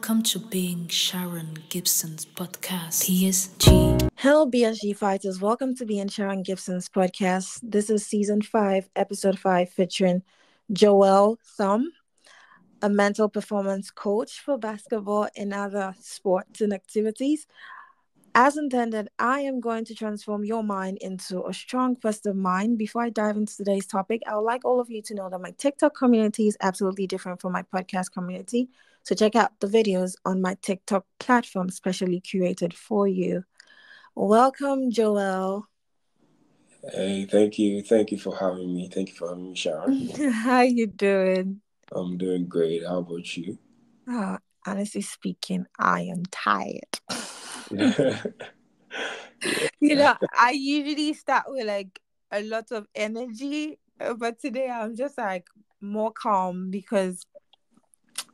Welcome to Being Sharon Gibson's podcast, BSG. Hello, BSG fighters. Welcome to Being Sharon Gibson's podcast. This is season 5, episode 5, featuring Joel Tham, a mental performance coach for basketball and other sports and activities. As intended, I am going to transform your mind into a strong, positive mind. Before I dive into today's topic, I would like all of you to know that my TikTok community is absolutely different from my podcast community. So check out the videos on my TikTok platform, specially curated for you. Welcome, Joel. Hey, thank you. Thank you for having me. Thank you for having me, Sharon. How you doing? I'm doing great. How about you? Honestly speaking, I am tired. Yeah. I usually start with like a lot of energy, but today I'm just like more calm because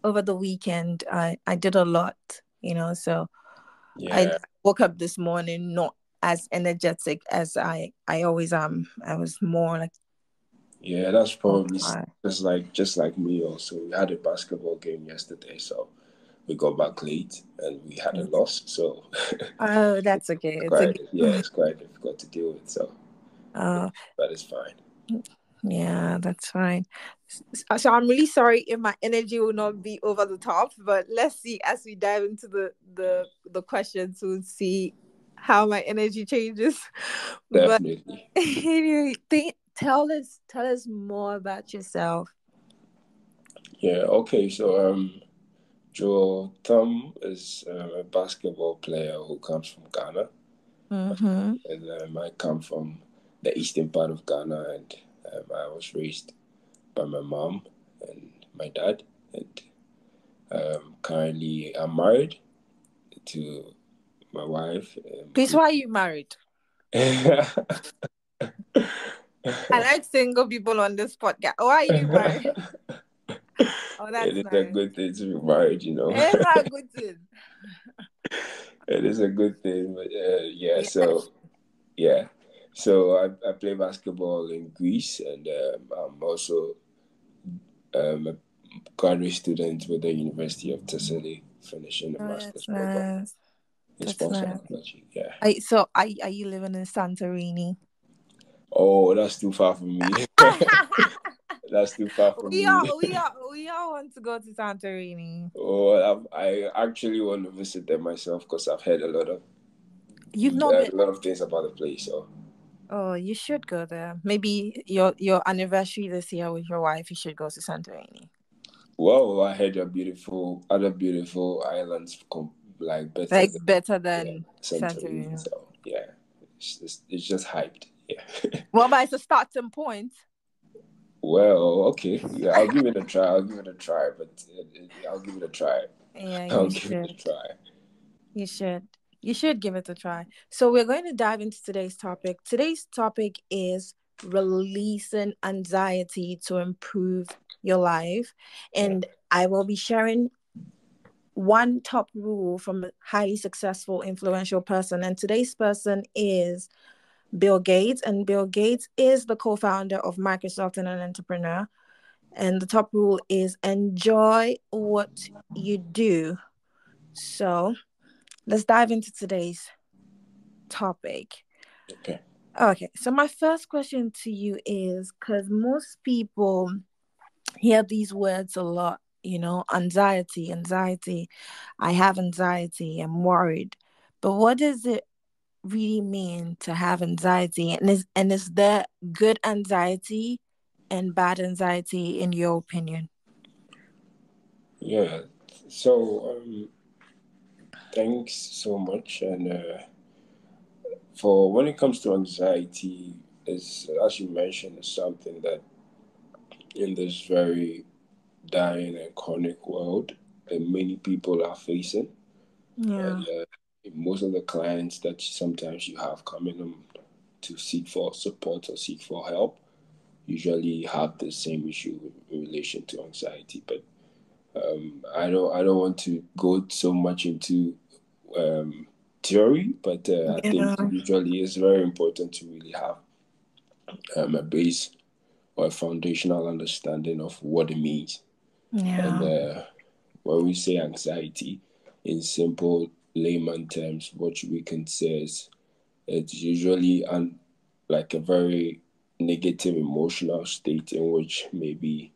over the weekend I did a lot, so I woke up this morning not as energetic as I always am. I was more like, yeah, that's probably just like me also. We had a basketball game yesterday, so we got back late and we had a loss. So oh, that's okay. it's quite difficult to deal with. So but it's fine. Yeah, that's fine. So I'm really sorry if my energy will not be over the top, but let's see as we dive into the questions, we'll see how my energy changes. Definitely. But anyway, tell us more about yourself. Yeah. Okay. So Joel Thumb is a basketball player who comes from Ghana, and I come from the eastern part of Ghana, and I was raised by my mom and my dad, and currently I'm married to my wife. Please, why are you married? I like single people on this podcast. Why are you married? Oh, that's it is nice. a good thing to be married, It's not a good thing. It is a good thing, but So I play basketball in Greece, and I'm also a graduate student with the University of Thessaly, finishing a master's program in sports psychology. Yeah. So are you living in Santorini? Oh, that's too far from me. That's too far from me. We all want to go to Santorini. Oh, I actually want to visit there myself because I've heard a lot of things about the place. So. Oh, you should go there. Maybe your anniversary this year with your wife, you should go to Santorini. Well, I heard other beautiful islands better than Santorini. So yeah, it's just hyped. Yeah. Well, but it's a starting point. Well, okay. Yeah, I'll give it a try. I'll give it a try. Yeah, I'll give it a try. You should. You should give it a try. So we're going to dive into today's topic. Today's topic is releasing anxiety to improve your life. And I will be sharing one top rule from a highly successful, influential person. And today's person is Bill Gates. And Bill Gates is the co-founder of Microsoft and an entrepreneur. And the top rule is enjoy what you do. So let's dive into today's topic. Okay. So my first question to you is, because most people hear these words a lot, anxiety. I have anxiety. I'm worried. But what does it really mean to have anxiety? And is there good anxiety and bad anxiety in your opinion? Yeah. So thanks so much. And for when it comes to anxiety, is as you mentioned, is something that in this very dying and chronic world that many people are facing. Yeah. And most of the clients that sometimes you have coming to seek for support or seek for help usually have the same issue in relation to anxiety. But I don't want to go so much into theory, but I think usually it's very important to really have a base or a foundational understanding of what it means. Yeah. And when we say anxiety, in simple layman terms, what we can say is it's usually like a very negative emotional state in which maybe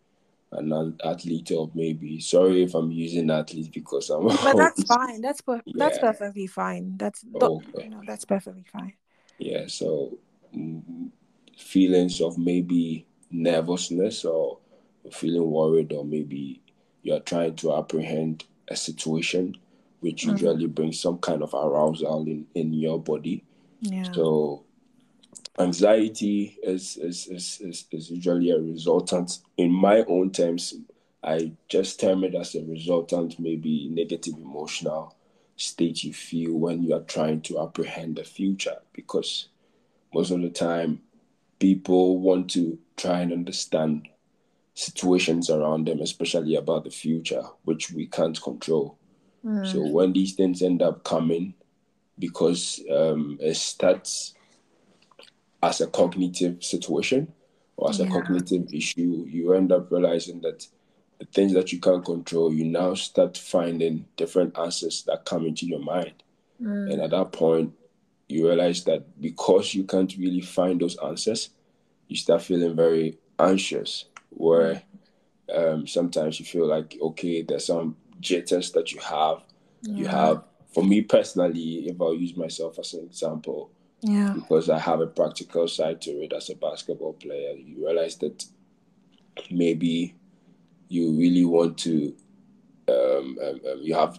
an athlete, or maybe, sorry if I'm using athlete because I'm But that's always, fine. That's yeah, perfectly fine. okay, That's perfectly fine. yeah. So feelings of maybe nervousness, or feeling worried, or maybe you're trying to apprehend a situation, which usually brings some kind of arousal in your body. Yeah. So anxiety is usually a resultant. In my own terms, I just term it as a resultant, maybe negative emotional state you feel when you are trying to apprehend the future, because most of the time people want to try and understand situations around them, especially about the future, which we can't control. So when these things end up coming, because it starts as a cognitive situation or as a Yeah. cognitive issue, you end up realizing that the things that you can't control, you now start finding different answers that come into your mind. And at that point, you realize that because you can't really find those answers, you start feeling very anxious, where sometimes you feel like, okay, there's some jitters that you have. You Yeah. have, for me personally, if I'll use myself as an example, Yeah. because I have a practical side to it as a basketball player, you realize that maybe you really want to, you have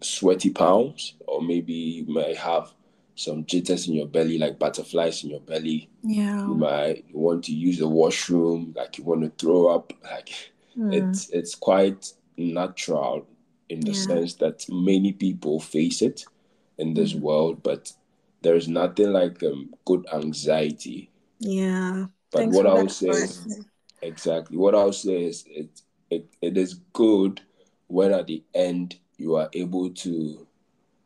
sweaty palms, or maybe you may have some jitters in your belly, like butterflies in your belly. You Yeah. might want to use the washroom, like you want to throw up. Like it's quite natural in the Yeah. sense that many people face it in this world, but there's nothing like good anxiety. Yeah. But Thanks what for I that would say is, correction. exactly, what I would say is it is good when at the end you are able to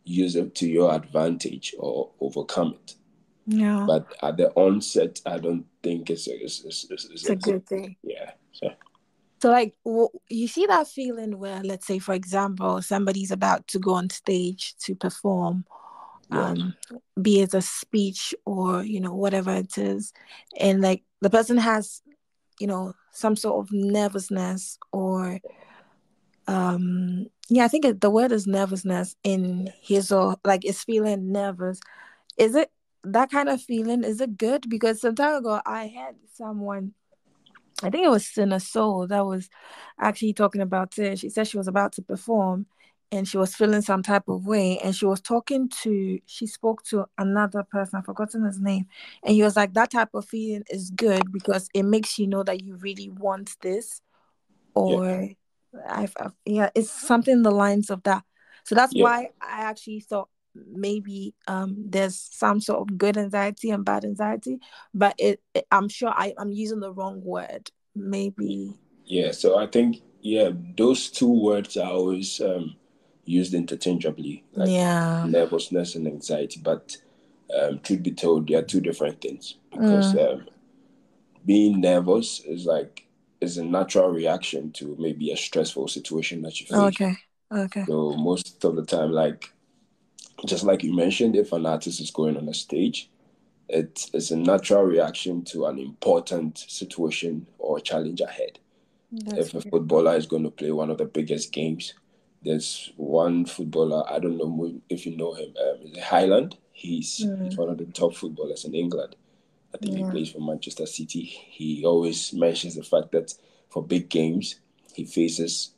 use it to your advantage or overcome it. Yeah. But at the onset, I don't think it's It's a a good good thing. thing. Yeah. So, So, like, you see that feeling where, let's say, for example, somebody's about to go on stage to perform, yeah. be it a speech or, whatever it is, and like the person has, some sort of nervousness or, yeah, I think the word is nervousness in his, or like is feeling nervous. Is it that kind of feeling? Is it good? Because some time ago, I had someone, I think it was Sinner Soul, that was actually talking about it. She said she was about to perform and she was feeling some type of way. And she spoke to another person, I've forgotten his name. And he was like, that type of feeling is good because it makes you know that you really want this. Yeah. Or, yeah, it's something in the lines of that. So that's Yeah. why I actually thought maybe there's some sort of good anxiety and bad anxiety, but I'm sure I'm using the wrong word. Maybe. Yeah. So I think, yeah, those two words are always used interchangeably, like Yeah. nervousness and anxiety. But truth be told, they are two different things, because Mm. being nervous is a natural reaction to maybe a stressful situation that you face. Okay. Okay. So most of the time, like, just like you mentioned, if an artist is going on a stage, it's a natural reaction to an important situation or challenge ahead. That's If a true. footballer is going to play one of the biggest games, there's one footballer, I don't know if you know him, Highland. He's Mm. one of the top footballers in England. I think he Yeah. plays for Manchester City. He always mentions the fact that for big games, he faces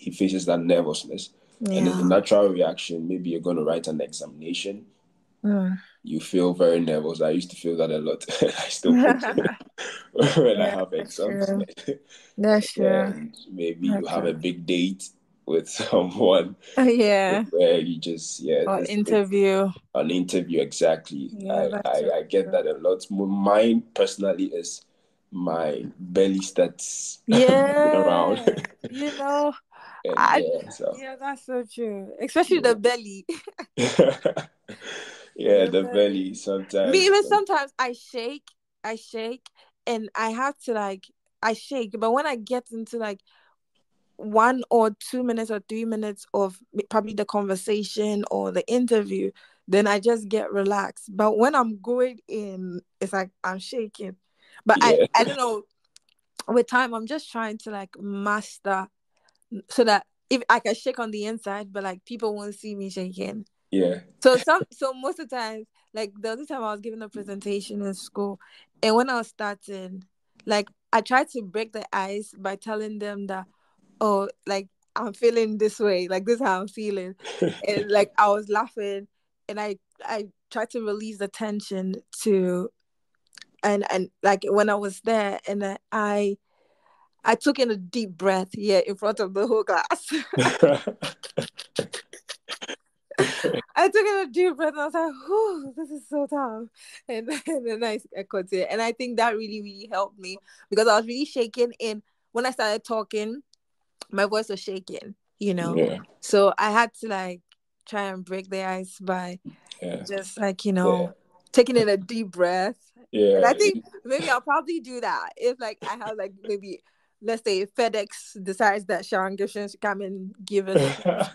he faces that nervousness, and it's a Yeah. natural reaction. Maybe you're going to write an examination, Mm. you feel very nervous. I used to feel that a lot. I still feel when I Yeah, have that's exams. true. That's true. And maybe you That's have true. a big date with someone Yeah. where you just, yeah, Or it's interview. an interview. Exactly. Yeah, that's I get true. that a lot. Mine personally is my belly starts moving around. Yeah, you know, And I yeah, so yeah, that's so true. Especially the yeah. belly. Yeah, The the belly. belly Me sometimes. even sometimes I shake, and I have to like I shake, but when I get into like 1 or 2 minutes or 3 minutes of probably the conversation or the interview, then I just get relaxed. But when I'm going in, it's like I'm shaking. But Yeah. I don't know. With time, I'm just trying to like master so that if I can shake on the inside, but like people won't see me shaking. Yeah. So most of the times, like the other time I was giving a presentation in school, and when I was starting, like I tried to break the ice by telling them that, oh, like I'm feeling this way, like this is how I'm feeling, and like I was laughing, and I tried to release the tension to, and like when I was there, and I took in a deep breath, yeah, in front of the whole class. I took in a deep breath and I was like, whew, this is so tough. And then I continued. And I think that really, really helped me because I was really shaking. And when I started talking, my voice was shaking, you know? Yeah. So I had to like try and break the ice by Yeah. just like, Yeah. taking in a deep breath. And Yeah. I think maybe I'll probably do that if like I have like maybe, let's say FedEx decides that Sharon Gibson should come and give a speech.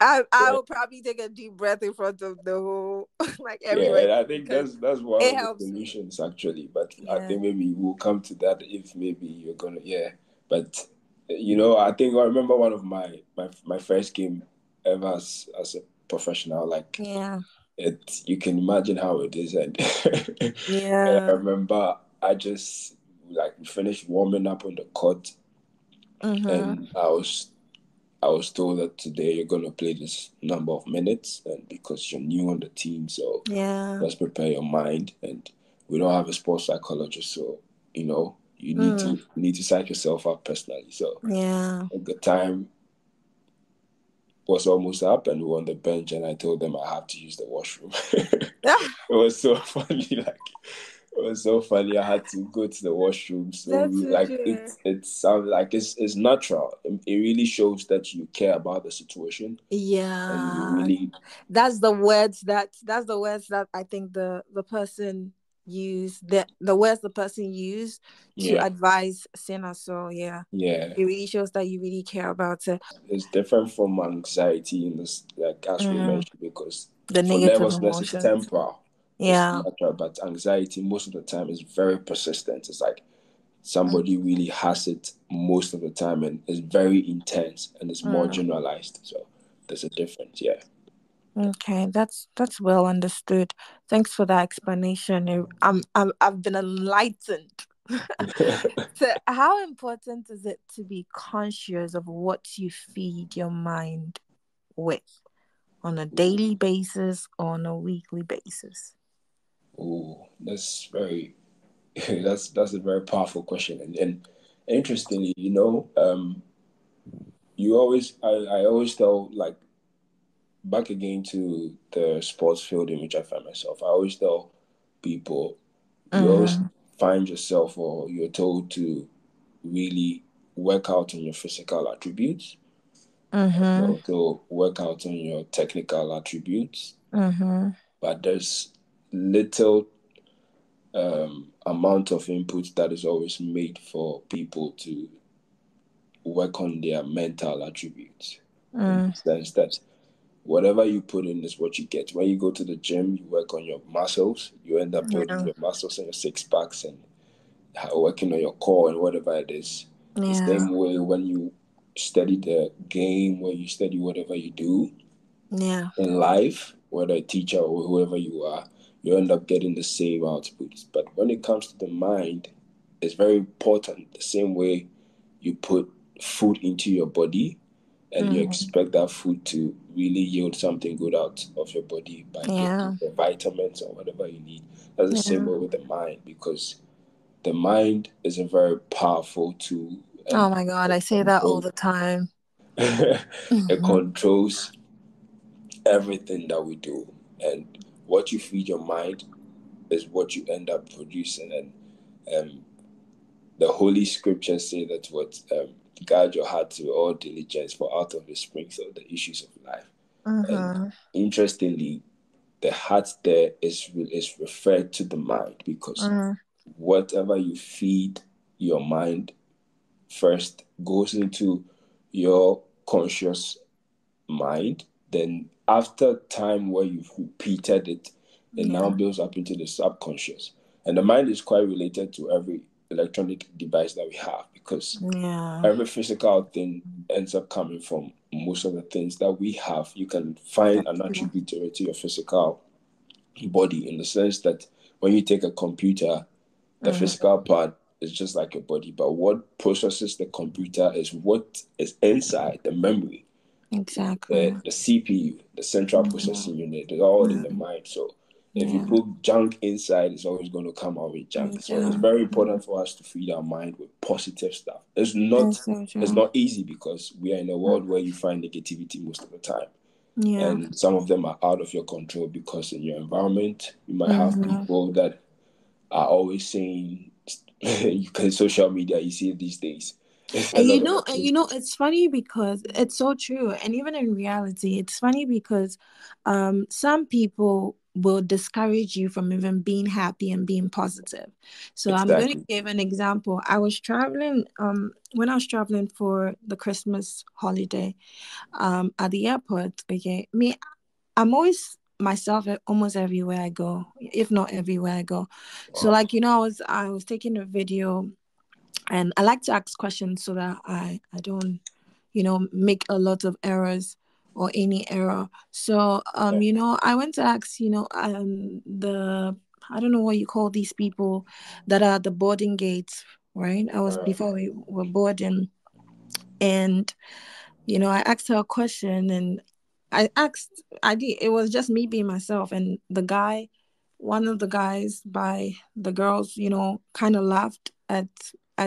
I Yeah. will probably take a deep breath in front of the whole like Yeah, everybody and I think because that's one it of the helps me. solutions actually. But I Yeah. think maybe we'll come to that if maybe you're gonna, yeah. But I think I remember one of my first game ever as a professional. Like Yeah. you can imagine how it is, and and I Yeah. remember I just like finished warming up on the court, Mm-hmm. and I was told that today you're gonna play this number of minutes, and because you're new on the team, so Yeah. let's prepare your mind. And we don't have a sports psychologist, so you need to psych yourself up personally. So Yeah. at the time was almost up, and we were on the bench, and I told them I have to use the washroom. It was so funny, like it was so funny. I had to go to the washroom. So That's so like true. it sounds like it's natural. It really shows that you care about the situation, and you Yeah. really, That's the words that I think the person used, the words the person used to yeah, advise Sina. So yeah, yeah. it really shows that you really care about it. It's different from anxiety in this, like as we Mm. mentioned, because The for negative nervousness it's emotions. temporal, it's Yeah. natural, but anxiety most of the time is very persistent. It's like somebody really has it most of the time, and it's very intense, and it's more Mm. generalized. So there's a difference, yeah. Okay, that's well understood. Thanks for that explanation. I've been enlightened. So, how important is it to be conscious of what you feed your mind with on a daily basis or on a weekly basis? Oh, that's very that's a very powerful question, and interestingly, I always tell, like, back again to the sports field in which I find myself. I always tell people, you always Mm-hmm. find yourself, or you're told to really work out on your physical attributes, and Mm-hmm. also work out on your technical attributes. Mm-hmm. But there's little amount of input that is always made for people to work on their mental attributes, in Mm. the sense that whatever you put in is what you get. When you go to the gym, you work on your muscles, you end up building Yeah. your muscles and your six packs, and working on your core and whatever it is. The Yeah. same way when you study the game, when you study whatever you do Yeah. in life, whether a teacher or whoever you are, you end up getting the same outputs. But when it comes to the mind, it's very important. The same way you put food into your body, and you Mm. expect that food to really yield something good out of your body by getting Yeah. the vitamins or whatever you need. That's the same Yeah. way with the mind, because the mind is a very powerful tool, Oh and my God, it I say that all controls the time. it Mm-hmm. controls everything that we do. And what you feed your mind is what you end up producing. And the Holy Scriptures say that what guard your heart to all diligence, for out of the springs of the issues of life. And Mm-hmm. interestingly, the heart there is referred to the mind, because Mm. whatever you feed your mind first goes into your conscious mind. Then after time where you've repeated it, it now builds up into the subconscious. And the mind is quite related to every electronic device that we have, because every physical thing ends up coming from most of the things that we have. You can find an attribute to your physical body, in the sense that when you take a computer, the physical part is just like your body, but what processes the computer is what is inside the memory. Exactly. The CPU, the central processing unit, they're all in the mind. So if you put junk inside, it's always going to come out with junk. So it's very important for us to feed our mind with positive stuff. It's not easy, because we are in a world where you find negativity most of the time. And some of them are out of your control, because in your environment, you might have people that are always saying, you can social media, you see it these days. And it's funny because it's so true. And even in reality, it's funny because some people will discourage you from even being happy and being positive. So I'm going to give an example. I was traveling, when I was traveling for the Christmas holiday, at the airport, okay, I'm always myself almost everywhere I go, if not everywhere I go. So like, I was taking a video, and I like to ask questions so that I don't, make a lot of errors or any error. So, I went to ask, I don't know what you call these people that are at the boarding gates, right? Before we were boarding, and, I asked her a question, and it was just me being myself. And one of the guys by the girls, kind of laughed at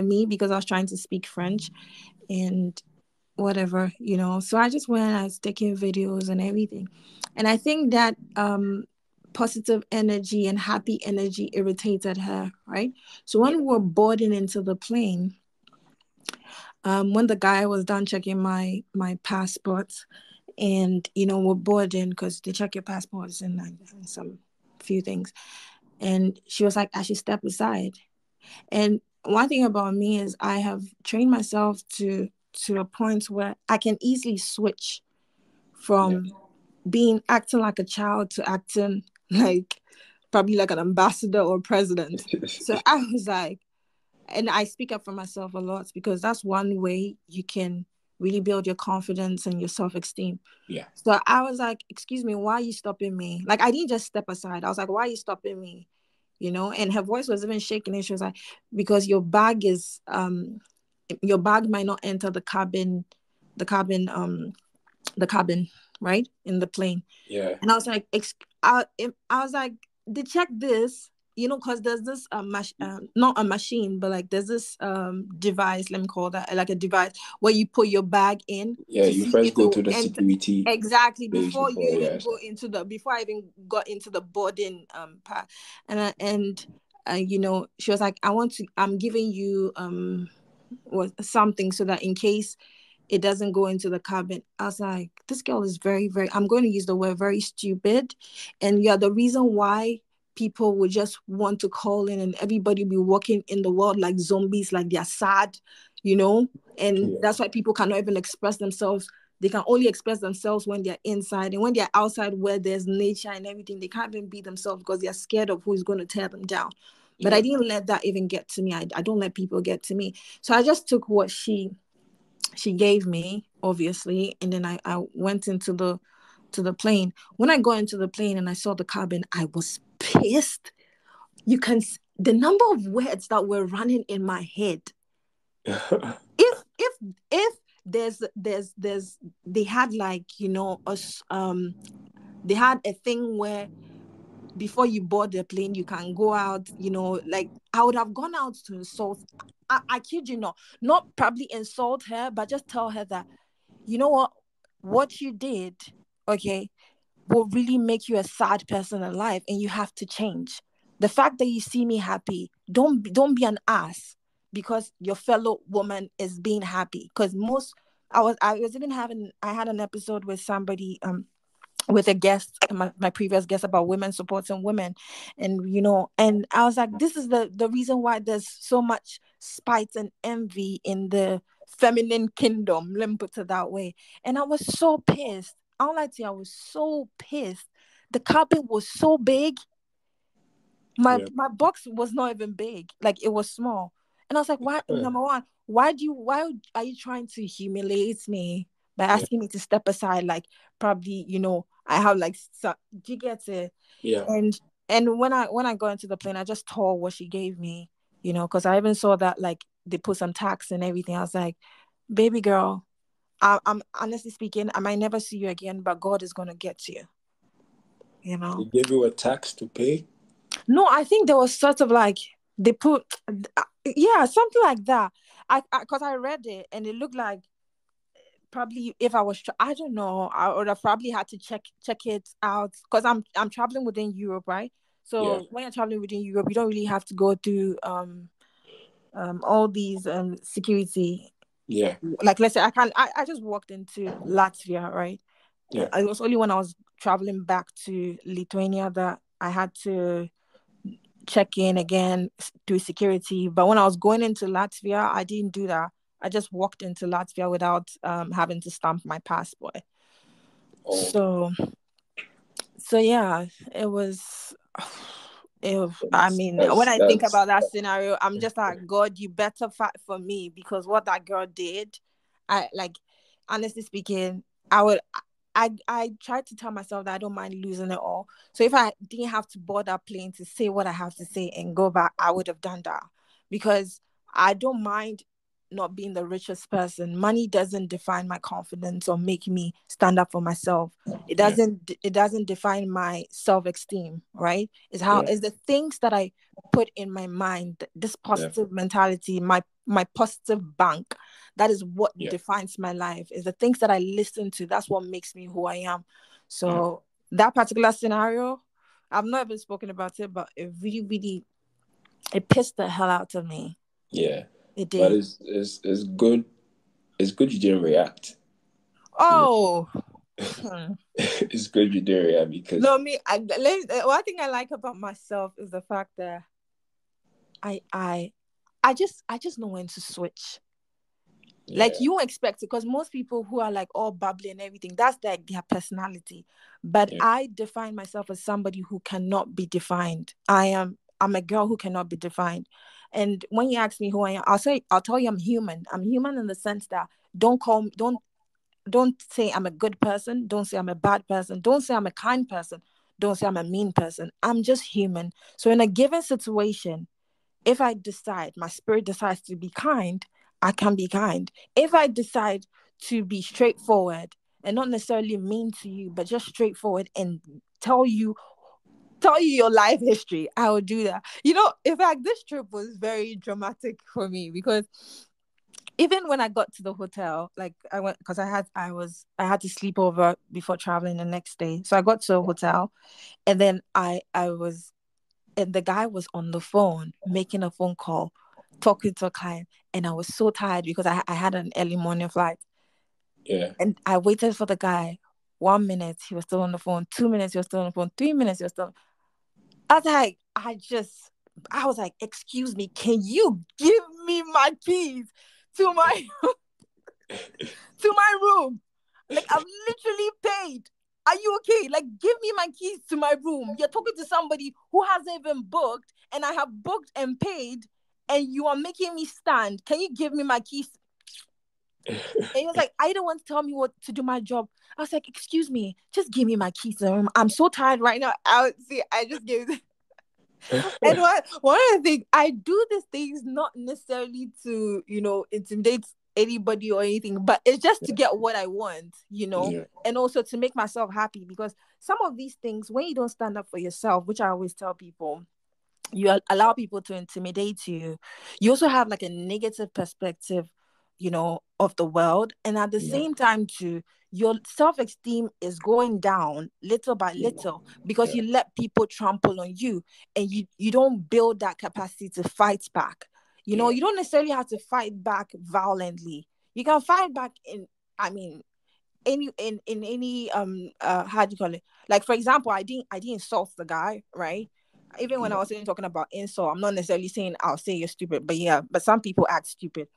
me because I was trying to speak French and whatever, So I just went, I was taking videos and everything. And I think that positive energy and happy energy irritated her, right? So when we were boarding into the plane, when the guy was done checking my passport, and we're boarding because they check your passports and some few things, and she was like, I should step aside. And one thing about me is I have trained myself to a point where I can easily switch from acting like a child to acting like probably like an ambassador or president. So I was like, and I speak up for myself a lot, because that's one way you can really build your confidence and your self-esteem. Yeah. So I was like, excuse me, why are you stopping me? Like, I didn't just step aside. I was like, why are you stopping me? And her voice was even shaking, and she was like, because your bag might not enter the cabin, right, in the plane. Yeah. And I was like, I was like, they check this, because there's this not a machine, but like there's this device, let me call that, like a device where you put your bag in. Yeah, you first go to the security. Exactly, before you even go into before I even got into the boarding part, and she was like, I'm giving you something so that in case it doesn't go into the cabin. I was like, this girl is very, very, I'm going to use the word very stupid. And the reason why people would just want to call in and everybody be walking in the world like zombies, like they're sad, and that's why people cannot even express themselves. They can only express themselves when they're inside, and when they're outside where there's nature and everything, they can't even be themselves because they're scared of who's going to tear them down. But I didn't let that even get to me. I don't let people get to me. So I just took what she gave me, obviously, and then I went into the plane. When I got into the plane and I saw the cabin, I was pissed. The number of words that were running in my head. if there's they had like they had a thing where before you board the plane you can go out, like I would have gone out to insult. I kid you not probably insult her, but just tell her that, what you did, okay, will really make you a sad person in life, and you have to change. The fact that you see me happy, don't be an ass because your fellow woman is being happy. Because I was even I had an episode with somebody with a guest, my previous guest, about women supporting women, and and I was like, this is the reason why there's so much spite and envy in the feminine kingdom. Let me put it that way. And I was so pissed. I don't like to. I was so pissed. The carpet was so big. My Yeah. my box was not even big. Like it was small. And I was like, why? Number one, why are you trying to humiliate me by Yeah. asking me to step aside? Like probably, I have like, do you get it? Yeah. And when I got into the plane, I just tore what she gave me, because I even saw that like they put some tax and everything. I was like, baby girl, I'm honestly speaking, I might never see you again, but God is gonna get you. They give you a tax to pay. No, I think there was sort of like they put, yeah, something like that. Because I read it and it looked like probably if I was, I don't know, I would have probably had to check it out because I'm traveling within Europe, right? Yeah. So when you're traveling within Europe, you don't really have to go through all these security. Yeah. Like let's say I just walked into Latvia, right? Yeah. It was only when I was traveling back to Lithuania that I had to check in again through security. But when I was going into Latvia, I didn't do that. I just walked into Latvia without having to stamp my passport. Oh, So yeah, it was. I that's mean, when that's I think that's about that scenario, I'm just like, God, you better fight for me because what that girl did, I like, honestly speaking, I would. I tried to tell myself that I don't mind losing it all. So if I didn't have to board that plane to say what I have to say and go back, I would have done that because I don't mind not being the richest person. Money doesn't define my confidence or make me stand up for myself. It yeah. doesn't define my self-esteem, right? Yeah. It's the things that I put in my mind, this Yeah. positive mentality, my positive bank. That is what Yeah. defines my life. Is the things that I listen to. That's what makes me who I am. Yeah. So that particular scenario, I've not even spoken about it, but it really, really, it pissed the hell out of me. Yeah. It But did. it's good. It's good you didn't react. You know, Oh. Hmm. it's good you didn't react because No, me. One thing I like about myself is the fact that I I just know when to switch. Like yeah. you won't expect it because most people who are like all bubbly and everything, that's like their personality. But Yeah. I define myself as somebody who cannot be defined. I'm a girl who cannot be defined. And when you ask me who I am, I'll tell you I'm human. I'm human in the sense that don't call me don't say I'm a good person, don't say I'm a bad person, don't say I'm a kind person, don't say I'm a mean person. I'm just human. So in a given situation, if I decide, my spirit decides to be kind, I can be kind. If I decide to be straightforward and not necessarily mean to you, but just straightforward and tell you your life history, I will do that. In fact, this trip was very dramatic for me because even when I got to the hotel, like I went because I had to sleep over before traveling the next day. So I got to a hotel and then I was and the guy was on the phone making a phone call, talking to a client, and I was so tired because I had an early morning flight, Yeah. and I waited for the guy. 1 minute he was still on the phone. 2 minutes he was still on the phone. 3 minutes he was still. I was like, I was like, excuse me, can you give me my keys to my to my room? Like I've literally paid. Are you okay? Like, give me my keys to my room. You're talking to somebody who hasn't even booked, and I have booked and paid, and you are making me stand. Can you give me my keys? And he was like, I don't want to tell me what to do my job. I was like, excuse me, just give me my keys to the room. I'm so tired right now. I just gave and one of the things I do these things not necessarily to intimidate anybody or anything, but it's just to get what I want, Yeah. and also to make myself happy because some of these things when you don't stand up for yourself, which I always tell people, you allow people to intimidate you. You also have like a negative perspective, of the world, and at the Yeah. same time too, your self-esteem is going down little by little because Yeah. you let people trample on you, and you don't build that capacity to fight back. Yeah. You don't necessarily have to fight back violently. You can fight back I mean in any how do you call it, like for example, I didn't insult the guy, right? Even when I Yeah. was even talking about insult, I'm not necessarily saying I'll say you're stupid, but yeah, but some people act stupid.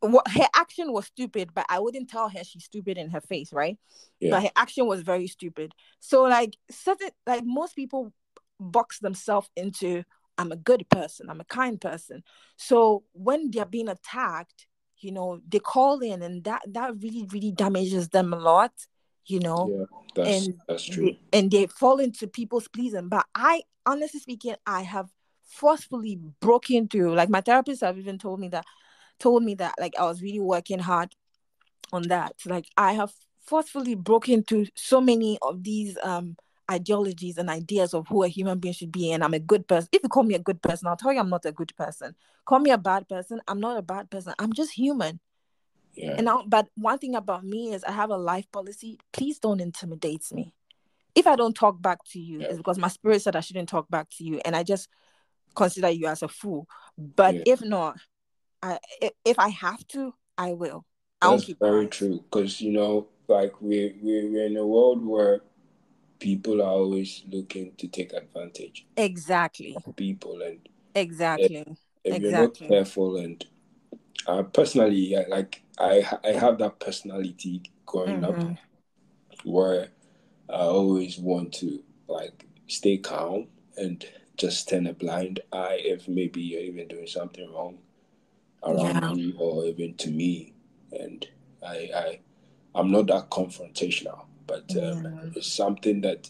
what her action was stupid, but I wouldn't tell her she's stupid in her face, right? Yeah. But her action was very stupid. So like certain, like most people box themselves into, I'm a good person, I'm a kind person. So when they're being attacked, they call in, and that really really damages them a lot, you know, Yeah. That's and that's true. they fall into people's pleasing. But I, honestly speaking, I have forcefully broken through. Like my therapist have even told me that like I was really working hard on that. Like I have forcefully broken through so many of these ideologies and ideas of who a human being should be, and I'm a good person. If you call me a good person, I'll tell you I'm not a good person. Call me a bad person, I'm not a bad person. I'm just human. Yeah. And but one thing about me is I have a life policy. Please don't intimidate me. If I don't talk back to you, Yeah. it's because my spirit said I shouldn't talk back to you, and I just consider you as a fool. But Yeah. if not, if I have to, I will. I won't That's keep very quiet. true. Because like we're in a world where people are always looking to take advantage Exactly. of people, and if, Exactly. if you're not Exactly. careful, and personally, I have that personality growing up Mm-hmm. where I always want to like stay calm and just turn a blind eye if maybe you're even doing something wrong around Yeah. you or even to me. And I I'm not that confrontational, but Yeah. it's something that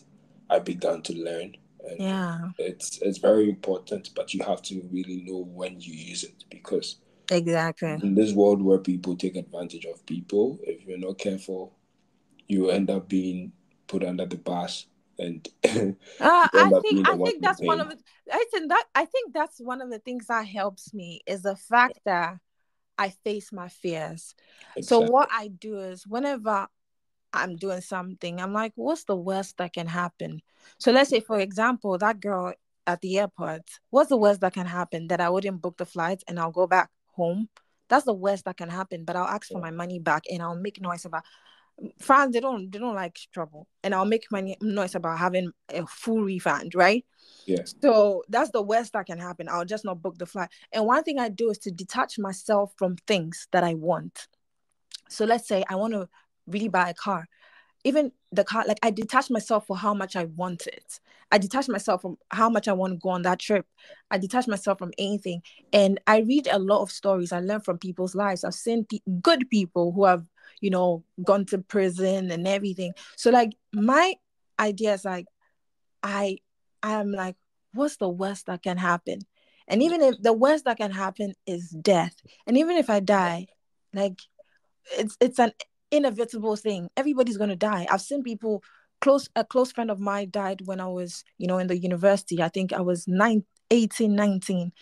I began to learn, and Yeah. it's very important. But you have to really know when you use it, because Exactly. in this world where people take advantage of people, if you're not careful, you end up being put under the bus, and you I end up think being the I one think in that's one of pain. the I think that's one of the things that helps me is the fact that I face my fears. So Exactly. what I do is whenever I'm doing something, I'm like, what's the worst that can happen? So let's say, for example, that girl at the airport, what's the worst that can happen? That I wouldn't book the flight and I'll go back home. That's the worst that can happen. But I'll ask for Yeah. my money back and I'll make noise about France. They don't like trouble, and I'll make money noise about having a full refund, right? Yeah. So that's the worst that can happen. I'll just not book the flight. And one thing I do is to detach myself from things that I want. So let's say I want to really buy a car. Even the car, like I detach myself for how much I want it. I detach myself from how much I want to go on that trip. I detach myself from anything. And I read a lot of stories. I learn from people's lives. I've seen good people who have, gone to prison and everything. So like my idea is like, I I'm like, what's the worst that can happen? And even if the worst that can happen is death, and even if I die, like it's an inevitable thing. Everybody's gonna die. I've seen people a close friend of mine died when I was, in the university. I think I was 18, 19.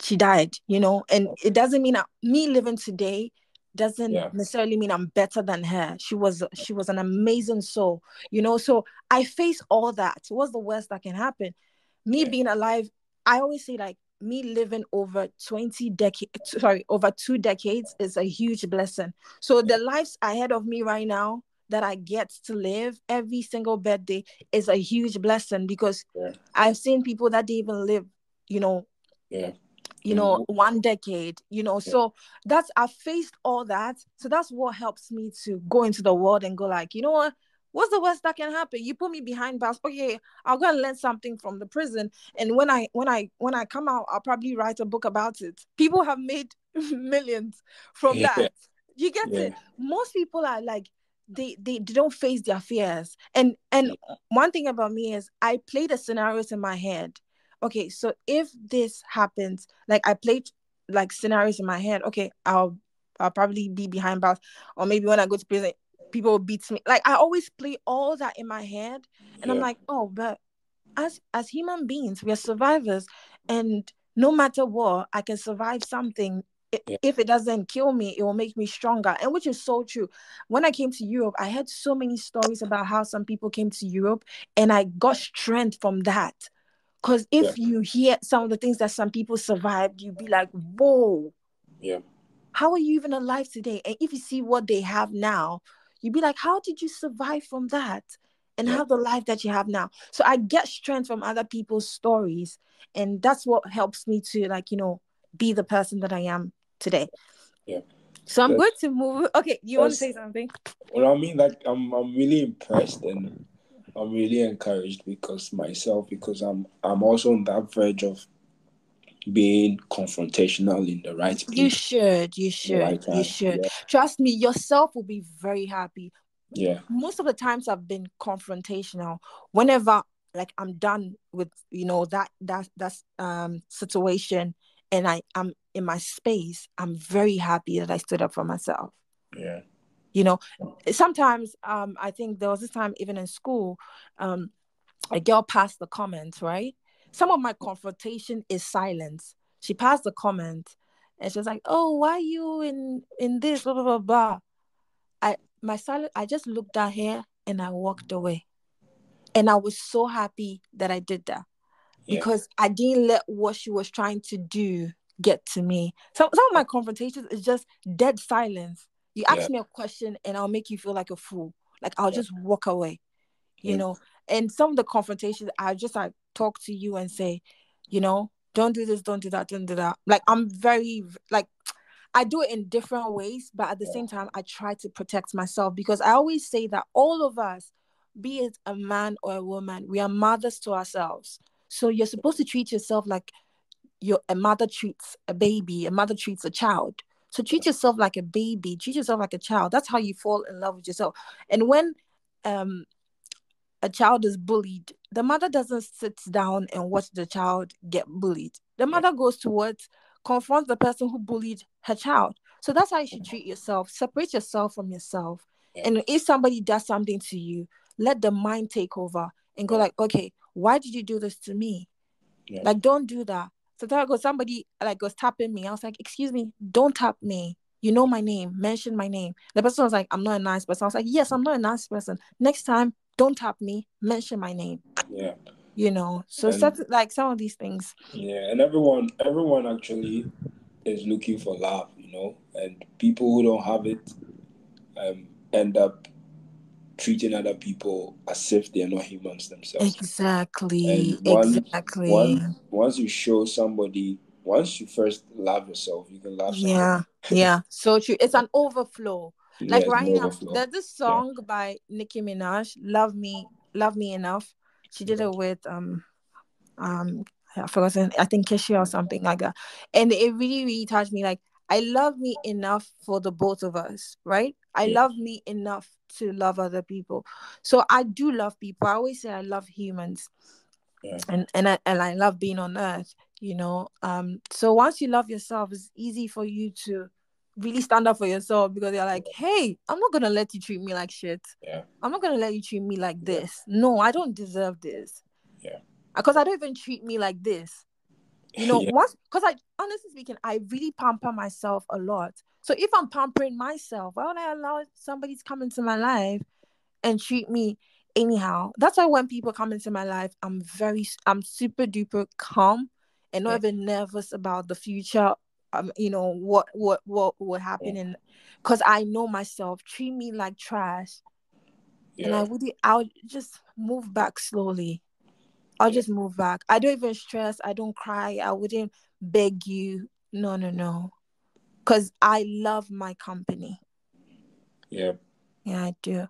She died, and it doesn't mean me living today doesn't Yeah. necessarily mean I'm better than her. She was an amazing soul, so I face all that. What's the worst that can happen? Me Yeah. being alive, I always say like me living over 20 decades, sorry, over 2 decades is a huge blessing. So the lives ahead of me right now that I get to live every single birthday is a huge blessing, because Yeah. I've seen people that didn't even live, you know, Yeah. And 1 decade, yeah. so I've faced all that. So that's what helps me to go into the world and go like, what's the worst that can happen? You put me behind bars, okay, I'll go and learn something from the prison, and when I come out, I'll probably write a book about it. People have made millions from Yeah. that. You get Yeah. it? Most people are like, they don't face their fears. And one thing about me is I play the scenarios in my head. Okay, so if this happens, like I played like scenarios in my head. Okay, I'll probably be behind bars, or maybe when I go to prison, people will beat me. Like I always play all that in my head, and I'm Yeah. like, oh, but as human beings, we are survivors, and no matter what, I can survive something. Yeah. If it doesn't kill me, it will make me stronger, and which is so true. When I came to Europe, I heard so many stories about how some people came to Europe, and I got strength from that. Because Yeah. if you hear some of the things that some people survived, you'd be like, whoa, Yeah. how are you even alive today? And if you see what they have now, you'd be like, how did you survive from that and Yeah. have the life that you have now? So I get strength from other people's stories. And that's what helps me to, like, be the person that I am today. Yeah. So I'm That's, going to move. Okay, you want to that's say something? well, I mean, like I'm really impressed and I'm really encouraged because I'm also on that verge of being confrontational in the right You place, should. You the should. right You time. should. Yeah. Trust me, yourself will be very happy. Yeah. Most of the times I've been confrontational whenever like I'm done with that situation and I'm in my space. I'm very happy that I stood up for myself. Yeah. You know, sometimes I think there was this time even in school, a girl passed the comment, right? Some of my confrontation is silence. She passed the comment and she was like, "Oh, why you in this blah blah blah blah." I just looked at her and I walked away. And I was so happy that I did that Yeah. because I didn't let what she was trying to do get to me. Some of my confrontations is just dead silence. You Yeah. ask me a question and I'll make you feel like a fool. Like I'll Yeah. just walk away, you Yeah. know. And some of the confrontations I just like talk to you and say, don't do this, don't do that, don't do that. Like I'm very like I do it in different ways, but at the same time, I try to protect myself because I always say that all of us, be it a man or a woman, we are mothers to ourselves. So you're supposed to treat yourself like a mother treats a baby, a mother treats a child. So treat yourself like a baby, treat yourself like a child. That's how you fall in love with yourself. And when um a child is bullied, the mother doesn't sit down and watch the child get bullied. The Yeah. mother goes towards confront the person who bullied her child. So that's how you should treat yourself. Separate yourself from yourself. Yeah. And if somebody does something to you, let the mind take over and go Yeah. like, okay, why did you do this to me? Yeah. Like, don't do that. So there goes somebody like was tapping me. I was like, excuse me, don't tap me. You know my name. Mention my name. The person was like, I'm not a nice person. I was like, yes, I'm not a nice person. Next time, don't tap me. Mention my name. Yeah. So And like some of these things. yeah, and everyone actually is looking for love, and people who don't have it end up treating other people as if they're not humans themselves. And Exactly. Exactly. once you show somebody, once you first love yourself, you can love somebody. Yeah. Yeah. So true. It's an overflow. Yeah, Like it's an right now, overflow. there's this Yeah. song by Nicki Minaj, Love Me Enough. She did it with um I forgot I think Kesha or something like that. And it really, really touched me. Like I love me enough for the both of us, right? I Yeah. love me enough to love other people. So I do love people. I always say I love humans Yeah. and I love being on earth. So once you love yourself, it's easy for you to really stand up for yourself because you're like, hey, I'm not gonna let you treat me like shit. Yeah. I'm not gonna let you treat me like Yeah. this. No, I don't deserve this Yeah. because I don't even treat me like this. Yeah. Once because I honestly speaking, I really pamper myself a lot. So if I'm pampering myself, why would I allow somebody to come into my life and treat me anyhow? That's why when people come into my life, I'm super duper calm and not Yeah. even nervous about the future. What will Yeah. happen, and because I know myself, treat me like trash, and Yeah. I'll just move back slowly. I'll Yeah. just move back. I don't even stress. I don't cry. I wouldn't beg you. No, no, no. Because I love my company. Yeah. Yeah, I do.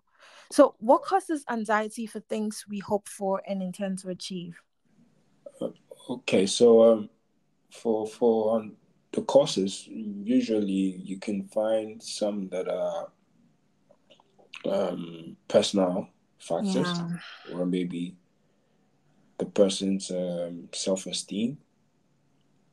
So, what causes anxiety for things we hope for and intend to achieve? Okay. So for the courses, usually you can find some that are personal factors, Yeah. or maybe the person's self-esteem.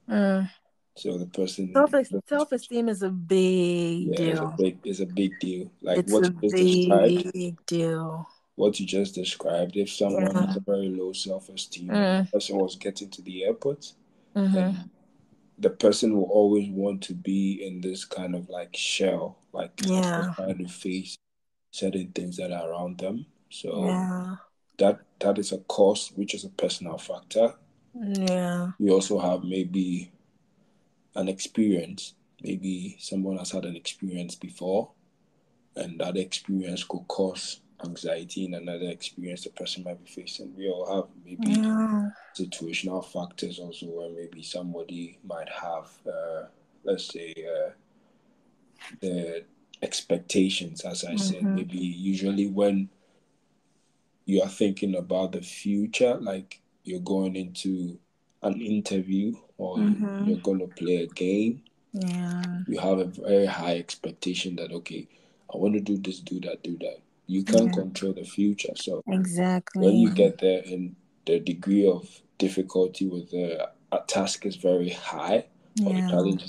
Mm. So the Self person, self esteem is a big yeah, deal. is a big deal. Like It's a big deal. what you just described. If someone has Yeah. a very low self-esteem and the Mm. person was getting to the airport, Mm-hmm. then the person will always want to be in this kind of like shell, like Yeah. trying to face certain things that are around them. So Yeah. that is a cause, which is a personal factor. Yeah. We also have maybe an experience. Maybe someone has had an experience before, and that experience could cause anxiety in another experience the person might be facing. We all have maybe Yeah. situational factors also, where maybe somebody might have, let's say, the expectations, as I said. Mm-hmm. Maybe usually when you are thinking about the future, like you're going into an interview or Mm-hmm. you're going to play a game, Yeah. you have a very high expectation that, okay, I want to do this, do that, do that. You can't Yeah. control the future. So when Exactly. you get there and the degree of difficulty with the a task is very high, or the Yeah. challenge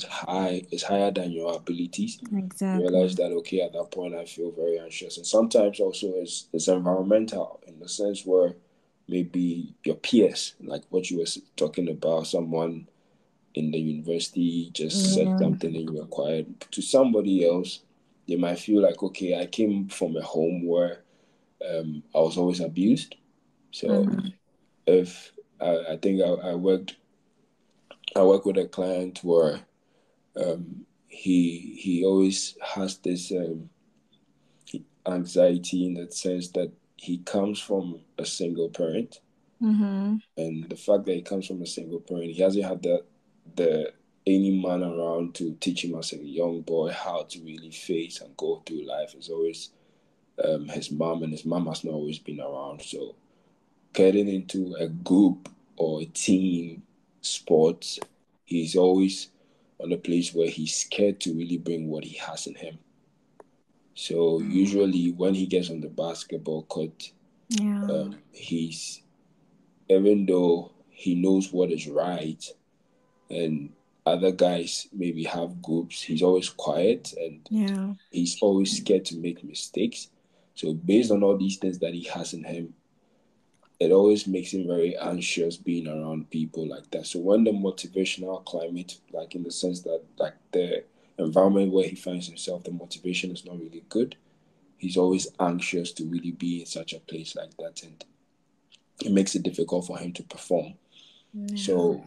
is higher than your abilities, you realize Exactly. that, okay, at that point I feel very anxious. And sometimes also it's environmental, in the sense where maybe your peers, like what you were talking about, someone in the university just said Yeah. something and you were quiet. To somebody else, they might feel like, okay, I came from a home where I was always abused. So Mm-hmm. if I think I work with a client where he always has this anxiety, in the sense that he comes from a single parent, Mm-hmm. and the fact that he comes from a single parent, he hasn't had the any man around to teach him as a young boy how to really face and go through life. It's always his mom, and his mom has not always been around. So getting into a group or a team sport, he's always on a place where he's scared to really bring what he has in him. So usually when he gets on the basketball court, Yeah. he's, even though he knows what is right, and other guys maybe have groups, he's always quiet and Yeah. he's always scared to make mistakes. So based on all these things that he has in him, it always makes him very anxious being around people like that. So when the motivational climate, like in the sense that like the environment where he finds himself, the motivation is not really good, he's always anxious to really be in such a place like that, and it makes it difficult for him to perform. Yeah. So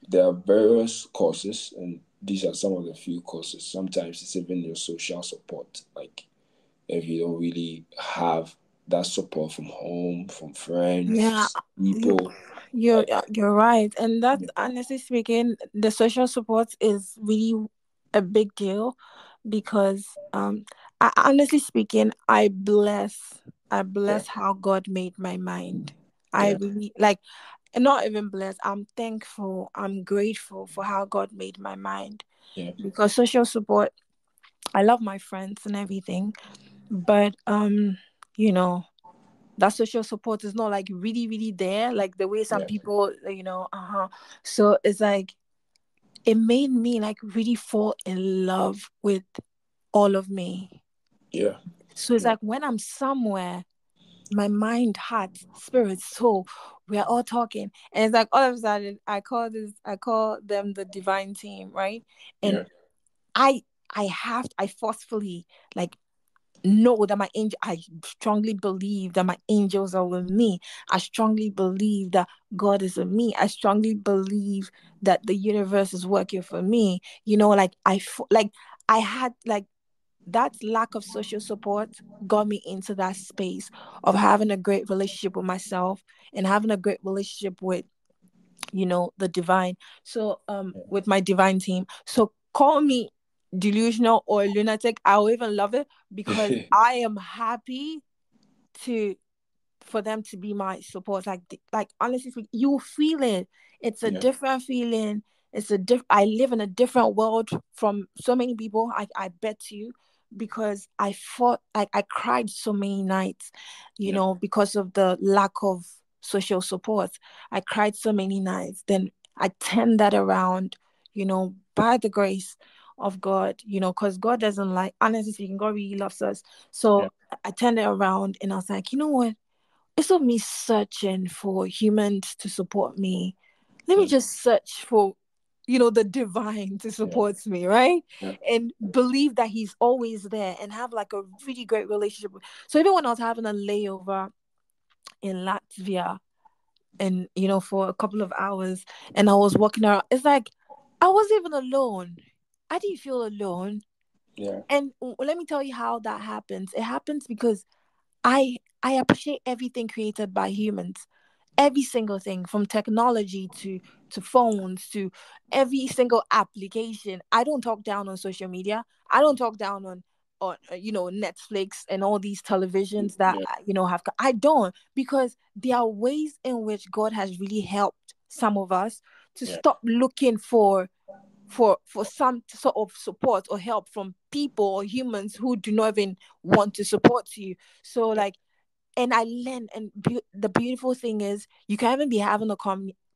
there are various causes, and these are some of the few causes. Sometimes it's even your social support, like if you don't really have that support from home, from Yeah. friends, You people, you're like you're right. And that, honestly speaking, the social support is really a big deal because honestly speaking, I bless yeah, how God made my mind. I yeah, really like, and not even blessed, I'm thankful, I'm grateful for how God made my mind, yeah, because social support, I love my friends and everything, but you know, that social support is not like really really there like the way some yeah, people, so it's like it made me like really fall in love with all of me. yeah, So it's yeah, like when I'm somewhere, my mind, heart, spirit, soul, we're all talking, and it's like all of a sudden I call them the divine team, right? And yeah, i I forcefully, like, know that my angel, I strongly believe that my angels are with me. I strongly believe that God is with me. I strongly believe that the universe is working for me. Like like I had like that lack of social support got me into that space of having a great relationship with myself and having a great relationship with, the divine. So with my divine team. So call me delusional or lunatic, I'll even love it, because yeah, I am happy to for them to be my support. Like honestly you feel it. It's a yeah, different feeling. I live in a different world from so many people, I bet you, because I fought, I cried so many nights, yeah, because of the lack of social support. I cried so many nights. Then I turned that around, by the grace of God, because God doesn't like, honestly speaking, God really loves us. yeah, So I turned it around and I was like, you know what? Instead of me searching for humans to support me, let me yeah, just search for, the divine to yeah, support me, right? yeah, And believe that he's always there and have like a really great relationship. So even when I was having a layover in Latvia and, for a couple of hours, and I was walking around, it's like I wasn't even alone. I didn't feel alone. yeah, And let me tell you how that happens. It happens because I appreciate everything created by humans. every single thing, from technology to phones to every single application. I don't talk down on social media. I don't talk down on Netflix and all these televisions that Yeah, have. I don't, because there are ways in which God has really helped some of us to yeah, stop looking for some sort of support or help from people or humans who do not even want to support you. So yeah, like, and I learned, and the beautiful thing is, you can even be having a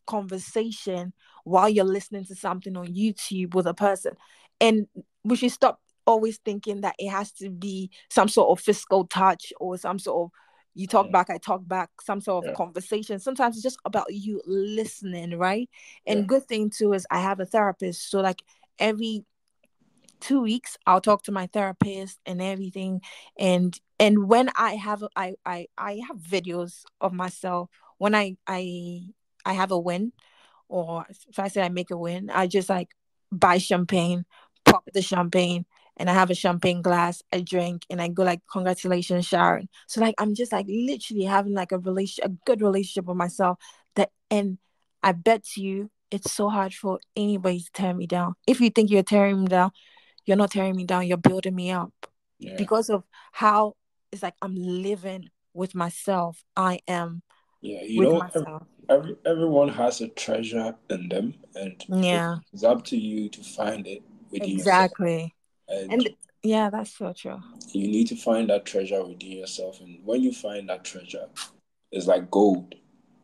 conversation while you're listening to something on YouTube with a person, and we should stop always thinking that it has to be some sort of physical touch or some sort of you talk yeah, back, I talk back, some sort of yeah, conversation. Sometimes it's just about you listening, right? yeah, And good thing too is I have a therapist, so like every 2 weeks I'll talk to my therapist and everything. And when I have I have videos of myself when I have a win, or if I say I make a win, I just like buy champagne, pop the champagne, and I have a champagne glass, I drink, and I go like, congratulations, Sharon. So like I'm just like literally having like a good relationship with myself. That and I bet you it's so hard for anybody to tear me down. If you think you're tearing me down, you're not tearing me down, you're building me up, yeah, because of how it's like I'm living with myself. I am yeah. with myself. Everyone has a treasure in them, and Yeah, it's up to you to find it within yourself. exactly. And And yeah, that's so true. you need to find that treasure within yourself. And when you find that treasure, it's like gold.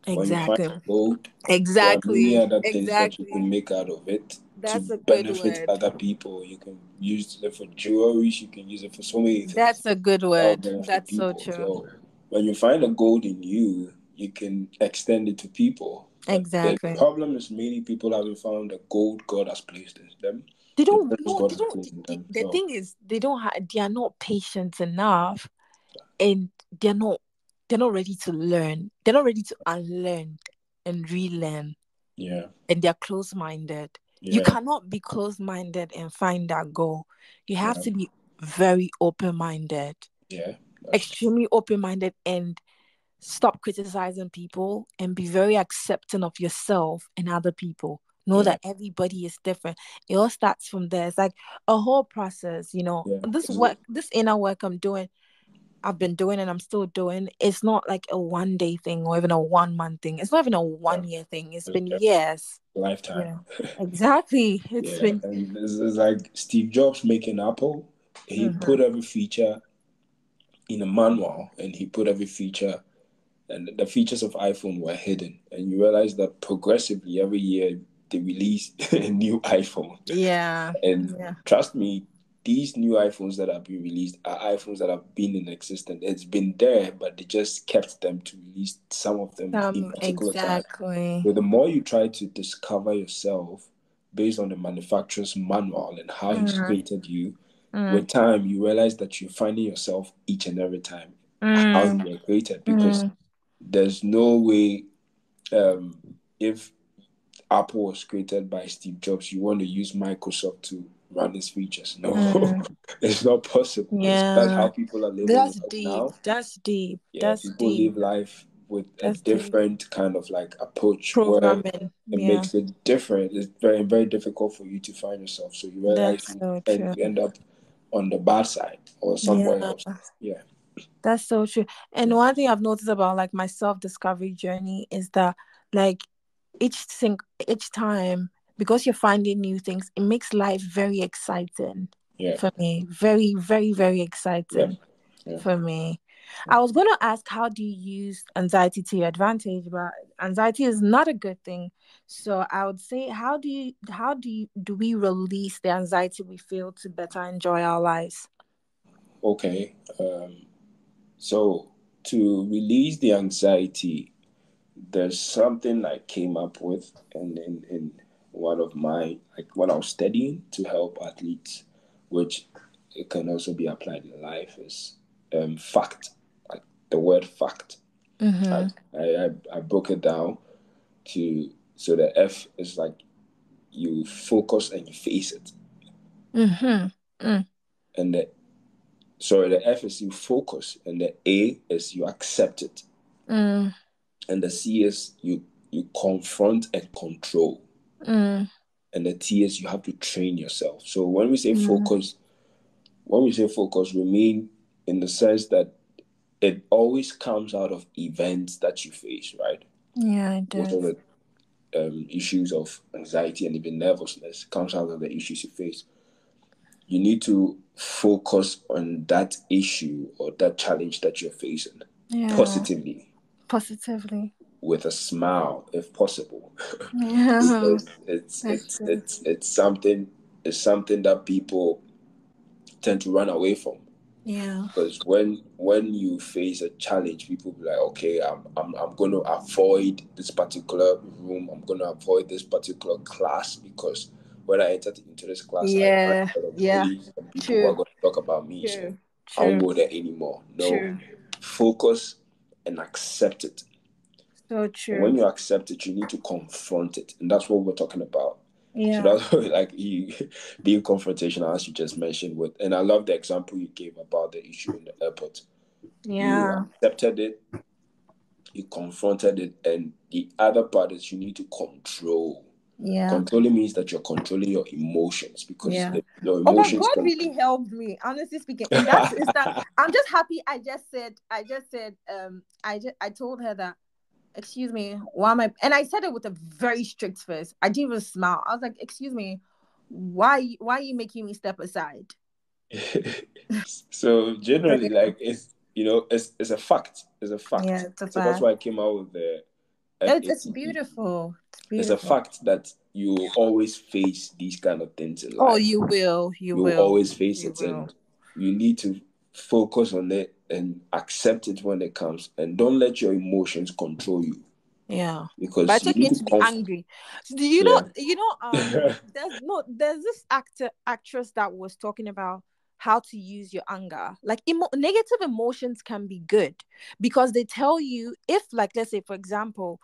When you find Exactly. gold, there are many Exactly. other things that you can Exactly. make out of it to That's a good benefit word. other people. You can use it for jewelry, you can use it for so many things That's a good that will word. benefit That's so people. true. So when you find a gold in you, you can extend it to people. But the Exactly. problem is many people haven't found the gold God has placed in them, They the don't purpose no, God they has don't placed in them. the So thing is, they are not patient enough, and they're not ready to learn. They're not ready to unlearn and relearn, yeah, and they're close-minded. You yeah, cannot be close-minded and find that goal. You have yeah, to be very open-minded, yeah. That's true. extremely open-minded, and stop criticizing people and be very accepting of yourself and other people. Know Yeah, that everybody is different. It all starts from there. It's like a whole process, yeah. This work, this inner work I've been doing and I'm still doing. It's not like a 1 day thing or even a 1 month thing. It's not even a Yeah, 1 year thing. It's it's been a years. lifetime. Yeah, exactly. It's Yeah, been. and it's like Steve Jobs making Apple. He Mhm. put every feature in a manual, and he put every feature, and the features of iPhone were hidden. And you realize that progressively every year they release a new iPhone. Yeah, And yeah. trust me, these new iPhones that have been released are iPhones that have been in existence. It's been there, but they just kept them to release some of them in particular time. Exactly. So the more you try to discover yourself based on the manufacturer's manual and how he's Mm, created you, mm, with time you realize that you're finding yourself each and every time how you mm, were created, because mm, there's no way, if Apple was created by Steve Jobs, you want to use Microsoft to run its features. No, mm. it's not possible. That's how Yeah, people are living that's life deep. now. That's deep. Yeah, That's people deep. live life with a That's deep. different kind of like approach where Programming. it Yeah, makes it different. It's very, very difficult for you to find yourself. So you realize that's so and true. you end up on the bad side or Yeah, somewhere else. Yeah, that's so true. And yeah, one thing I've noticed about like my self-discovery journey is that like each time, because you're finding new things, it makes life very exciting yeah, for me. Very, very, very yeah, exciting yeah. for me. I was going to ask, how do you use anxiety to your advantage? But anxiety is not a good thing. So I would say, do we release the anxiety we feel to better enjoy our lives? Okay. So to release the anxiety, there's something I came up with, and in one of my, like when I was studying to help athletes, which it can also be applied in life, is fact, like the word fact. Mm-hmm. Like I broke it down to, so the F is like you focus and you face it, Mm-hmm. Mm, and the F is you focus, and the A is you accept it. mm, And the C is you confront and control. Mm. And the T is you have to train yourself. So when we say Mm. focus, we mean in the sense that it always comes out of events that you face, right? Yeah, it Most of does. the issues of anxiety and even nervousness comes out of the issues you face. You need to focus on that issue or that challenge that you're facing Yeah, positively, positively. with a smile if possible. Yeah, Because it's that's it's true. it's it's something that people tend to run away from. Yeah. Because when you face a challenge, people be like, okay, I'm going to avoid this particular room. I'm going to avoid this particular class because when I enter into this class, I find Yeah, a lot of yeah. bullies and people who are True, going to talk about me. So true, I won't true, go there anymore. No, true. focus and accept it. So And true. when you accept it, you need to confront it, and that's what we're talking about. So Yeah. that's like you being confrontational, as you just mentioned. With, and I love the example you gave about the issue in the airport. You Yeah. accepted it, you confronted it, and the other part is you need to control. Yeah. Controlling means that you're controlling your emotions, because Yeah. your Oh, but emotions God can. really helped me, honestly speaking. In that instance, I'm just happy. I told her that, excuse me, why am I? And I said it with a very strict face. I didn't even smile. I was like, excuse me, why are you making me step aside? So So, generally, yeah. like it's a fact. It's a Yeah, fact. it's a So that's fact. why I came out with the It's FATE. beautiful. It's It's a beautiful. fact that you always face these kind of things in Oh, life. you will. You You will will. always face You it, will. and you need to focus on it and accept it when it comes, and don't let your emotions control you, Yeah. But I because you take need it to to be angry. Do yeah. there's no there's this actress that was talking about how to use your anger. Like negative emotions can be good because they tell you, if, like, let's say for example,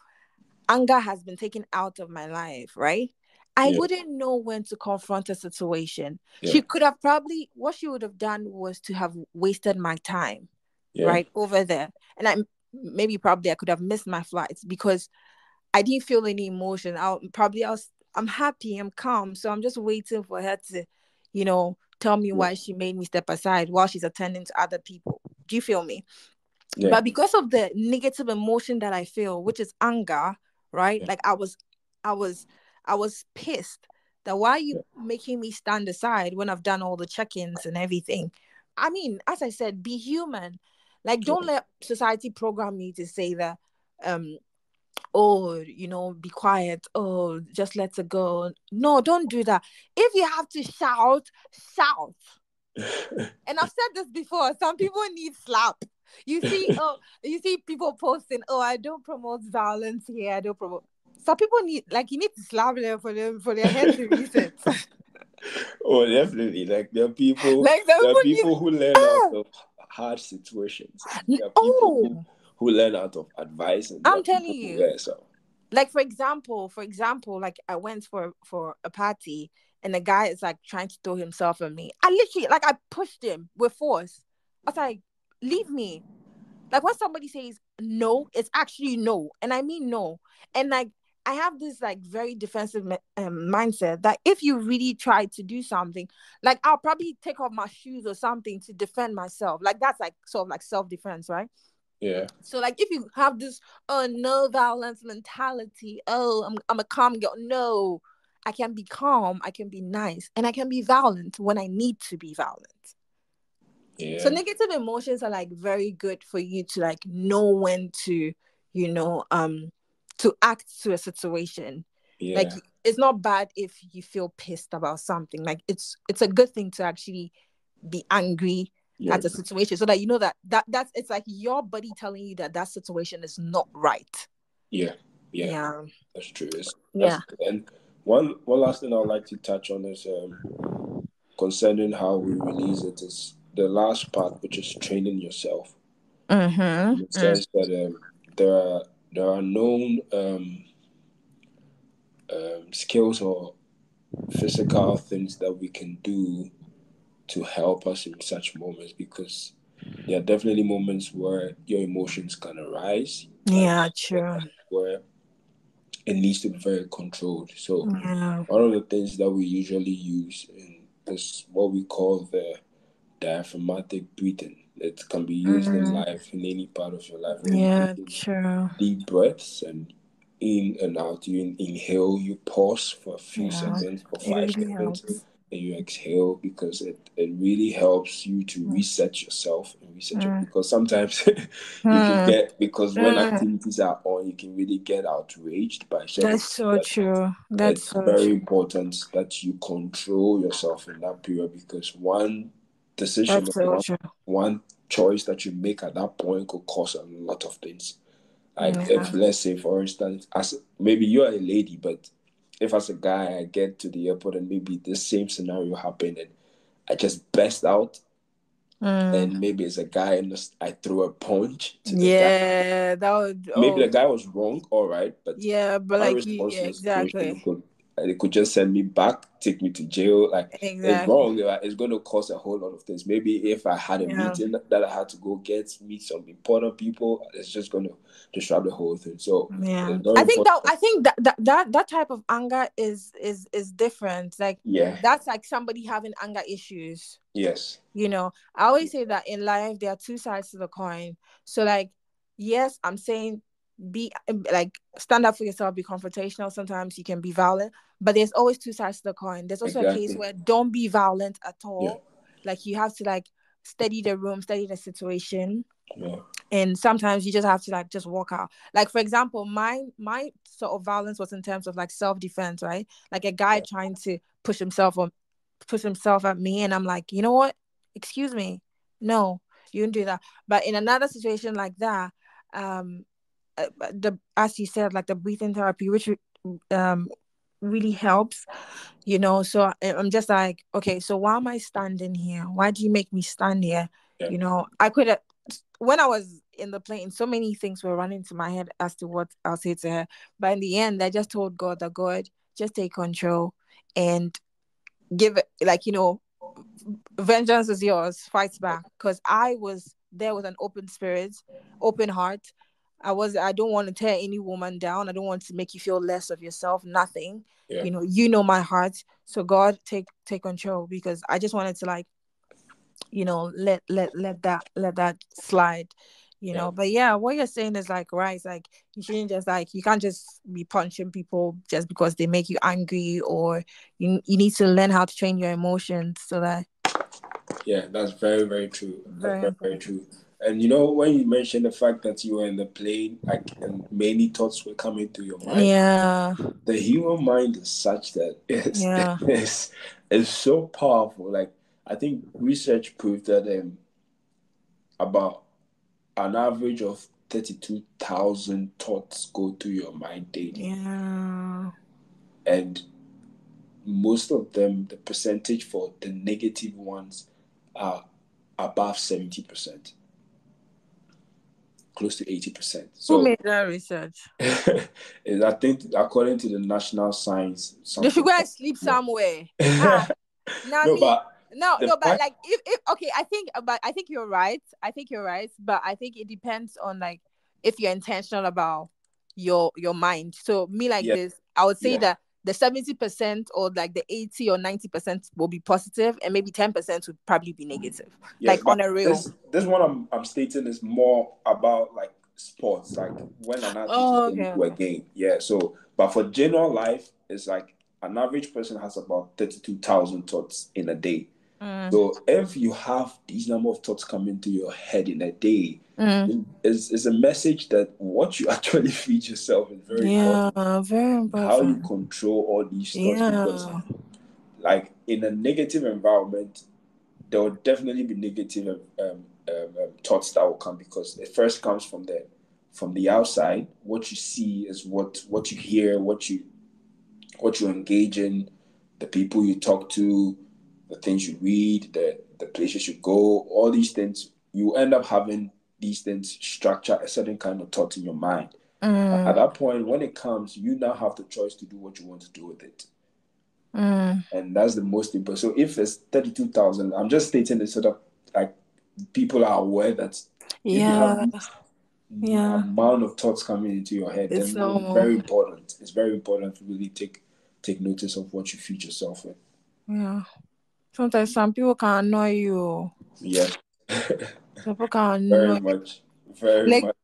anger has been taken out of my life, right? I Yeah, wouldn't know when to confront a situation. yeah, She could have probably, what she would have done was to have wasted my time, yeah, right, over there. And maybe probably I could have missed my flights because I didn't feel any emotion. I'm happy, I'm calm. So I'm just waiting for her to, tell me yeah, why she made me step aside while she's attending to other people. Do you feel me? yeah, But because of the negative emotion that I feel, which is anger, right? yeah, Like I was pissed that why are you yeah, making me stand aside when I've done all the check-ins and everything. I mean, as I said, be human. Like, yeah, don't let society program you to say that, um, oh, be quiet. Oh, just let it go. No, don't do that. If you have to shout, shout. And I've said this before. Some people need slap. You see people posting, oh, I don't promote violence here. I don't promote. Some people need, like, you need to slap them for their head to reset. Oh, definitely. Like Like, some there are people need. people who learn out of hard situations, and there are people Oh, who learn out of advice, and there I'm are telling people who, you. yeah. So Like, for example, like, I went for a party and the guy is like trying to throw himself at me. I literally, like, I pushed him with force. I was like, leave me. Like, when somebody says no, it's actually no, and I mean no. And, like, I have this, like, very defensive mindset that if you really try to do something, like, I'll probably take off my shoes or something to defend myself. Like, that's like sort of like self-defense, right? yeah, So, like, if you have this no violence mentality, oh, I'm a calm girl. No, I can be calm, I can be nice, and I can be violent when I need to be violent. So yeah, negative emotions are, like, very good for you to, like, know when to, you know, um, to act to a situation. Like, yeah, it's not bad if you feel pissed about something. Like, it's a good thing to actually be angry yeah, at a situation so that you know that's it's like your body telling you that that situation is not right. yeah, yeah. Yeah. That's true. Yeah. And one last thing I'd like to touch on is concerning how we release it is the last part, which is training yourself. Mm-hmm. In the sense that there are known skills or physical things that we can do to help us in such moments, because there are definitely moments where your emotions can arise. Yeah, There are true. times where it needs to be very controlled. So Yeah. one of the things that we usually use is what we call the diaphragmatic breathing. It can be used in Mm, life, in any part of your life, where you yeah, take in true. deep breaths and in and out. You inhale, you pause for a few Yeah, seconds, for it five really seconds, helps. and you exhale because it really helps you to Mm, reset yourself and reset your, mm, because sometimes you can mm, get, because when mm. activities are on, you can really get outraged by certain That's things so that true. That's it's so very true. important that you control yourself in that period, because one decision That's or so true. one choice that you make at that point could cause a lot of things. Like Yeah. if, let's say for instance, as maybe you're a lady, but if as a guy I get to the airport and maybe the same scenario happened and I just burst out, Mm. and maybe as a guy and I throw a punch to the guy. Yeah, that would. Maybe Oh, the guy was wrong, all right, but yeah, but one like you, response yeah, to the situation exactly, it could just send me back, take me to jail. Like it's exactly. wrong. Like, it's going to cause a whole lot of things. Maybe if I had a Yeah. meeting that I had to go meet some important people, it's just going to disrupt the whole thing. So Yeah, it's very important. I think that type of anger is different. Like Yeah. that's like somebody having anger issues. Yes. I always say that in life there are two sides to the coin. So like, yes, I'm saying be like stand up for yourself, be confrontational. Sometimes you can be violent, but there's always two sides to the coin. There's also a case Exactly. where don't be violent at Yeah. all. Like you have to like steady the room, steady the situation, Yeah. and sometimes you just have to like just walk out. Like for example, my sort of violence was in terms of like self-defense, right? Like a guy Yeah. trying to push himself at me, and I'm like, you know what, excuse me, no, you didn't do that. But in another situation like that, um the as you said, like the breathing therapy, which um really helps. So I'm just like, okay, so why am I standing here? Why do you make me stand here? Yeah. I could have, when I was in the plane, so many things were running to my head as to what I'll say to her. But in the end, I just told God that, God, just take control and give it, like, vengeance is yours, fight back. Because I was there with an open spirit, open heart. I don't want to tear any woman down. I don't want to make you feel less of yourself, nothing. Yeah. My heart. So God, take control, because I just wanted to, like, let that slide. Yeah. But yeah, what you're saying is like, right, it's like you shouldn't just, like, you can't just be punching people just because they make you angry, or you need to learn how to train your emotions, so that Yeah, that's very, very true. That's very very, very important. true. And when you mentioned the fact that you were in the plane, like, and many thoughts were coming to your mind, Yeah, the human mind is such that it's yeah, it's so powerful. Like I think research proved that about an average of 32,000 thoughts go through your mind daily, yeah. and most of them, the percentage for the negative ones are above 70%, close to 80%. Who So made that research? I think according to the national science They should something. go and sleep Yeah. somewhere. Ah, now No, me. but No, the no, but fact, like, if okay, I think you're right. I think you're right, but I think it depends on, like, if you're intentional about your mind. So me, like yeah, this, I would say yeah, that the 70% or like the 80 or 90% will be positive, and maybe 10% would probably be negative. yes, Like but on a real. this one I'm stating is more about like sports, like when an athlete is Oh, going okay, to a okay. game. Yeah, so but for general life, it's like an average person has about 32,000 thoughts in a day. Mm, So if you have these number of thoughts coming to your head in a day, mm. is a message that what you actually feed yourself is very important. Yeah, very How you important. control all these thoughts, because Yeah. like in a negative environment, there will definitely be negative thoughts that will come, because it first comes from the outside. What you see is what you hear, what you engage in, the people you talk to, the things you read, the places you go, all these things, you end up having these things structure a certain kind of thought in your mind. At Mm, that point, when it comes, you now have the choice to do what you want to do with it. mm. And that's the most important. So if it's 32,000, I'm just stating it so that like people are aware that if you have Yeah. this Yeah. amount of thoughts coming into your head, It's then it's normal. very important. It's very important to really take notice of what you feed yourself with. Yeah. Sometimes some people can annoy you. Yes. Some people can Very annoy. much. Very Like, much.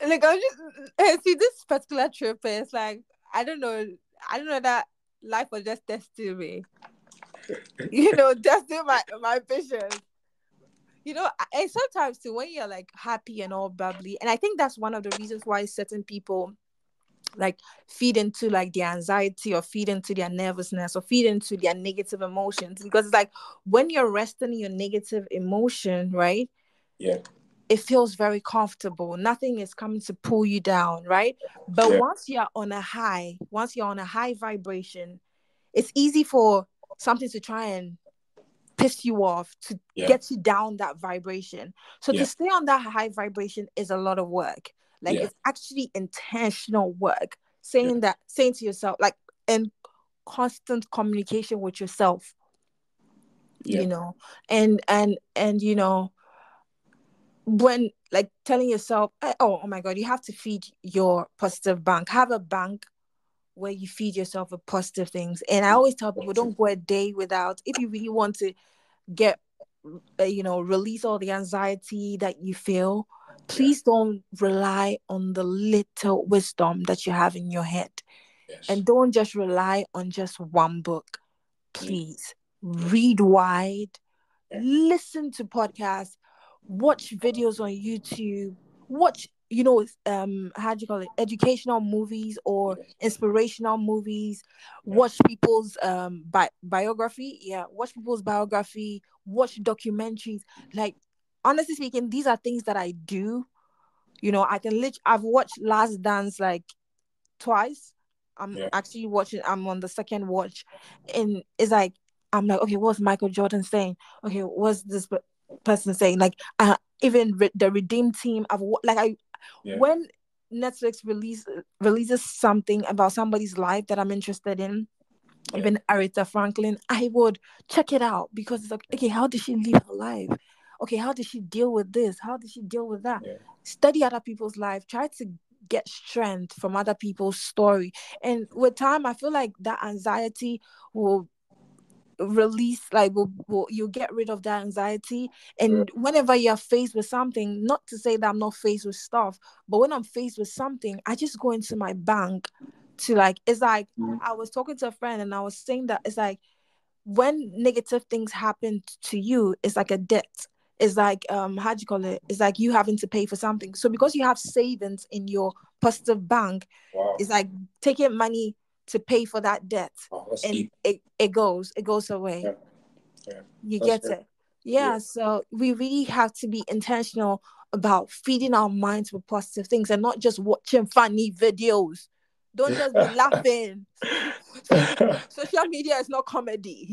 like I just see this particular trip. It's like I don't know. I don't know that life was just testing me. Testing my patience. And sometimes too, when you're like happy and all bubbly, and I think that's one of the reasons why certain people like feed into like their anxiety or feed into their nervousness or feed into their negative emotions, because it's like when you're resting in your negative emotion, right? Yeah. It feels very comfortable. Nothing is coming to pull you down, right? But Yeah. once you're on a high vibration, it's easy for something to try and piss you off, to Yeah. get you down that vibration. So Yeah. to stay on that high vibration is a lot of work. Like Yeah. it's actually intentional work. Saying to yourself, like in constant communication with yourself, Yeah. and when like telling yourself, oh my God, you have to feed your positive bank. Have a bank where you feed yourself with positive things. And I always tell people, don't go a day without, if you really want to get release all the anxiety that you feel, please don't rely on the little wisdom that you have in your head. Yes. And don't just rely on just one book. Please read wide, listen to podcasts, watch videos on YouTube, watch how do you call it, educational movies or inspirational movies, watch people's biography, watch people's biography, watch documentaries. Like, honestly speaking, these are things that I do. I've watched Last Dance like twice. I'm on the second watch, and it's like I'm like, okay, what's Michael Jordan saying? Okay, what's this person saying? Like, even the Redeem Team. When Netflix releases something about somebody's life that I'm interested in, even Aretha Franklin, I would check it out, because it's like, okay, how did she live her life? Okay, how did she deal with this? How did she deal with that? Yeah. Study other people's life. Try to get strength from other people's story. And with time, I feel like that anxiety will release, like you get rid of that anxiety. And whenever you're faced with something, not to say that I'm not faced with stuff, but when I'm faced with something, I just go into my bank to, like, it's like I was talking to a friend and I was saying that it's like when negative things happen to you, it's like a debt. It's like how do you call it? It's like you having to pay for something. So because you have savings in your positive bank, Wow. it's like taking money to pay for that debt. Wow, that's And deep. it goes away. Yeah. You That's get it? Yeah. So we really have to be intentional about feeding our minds with positive things and not just watching funny videos. Don't just be laughing. Social media is not comedy.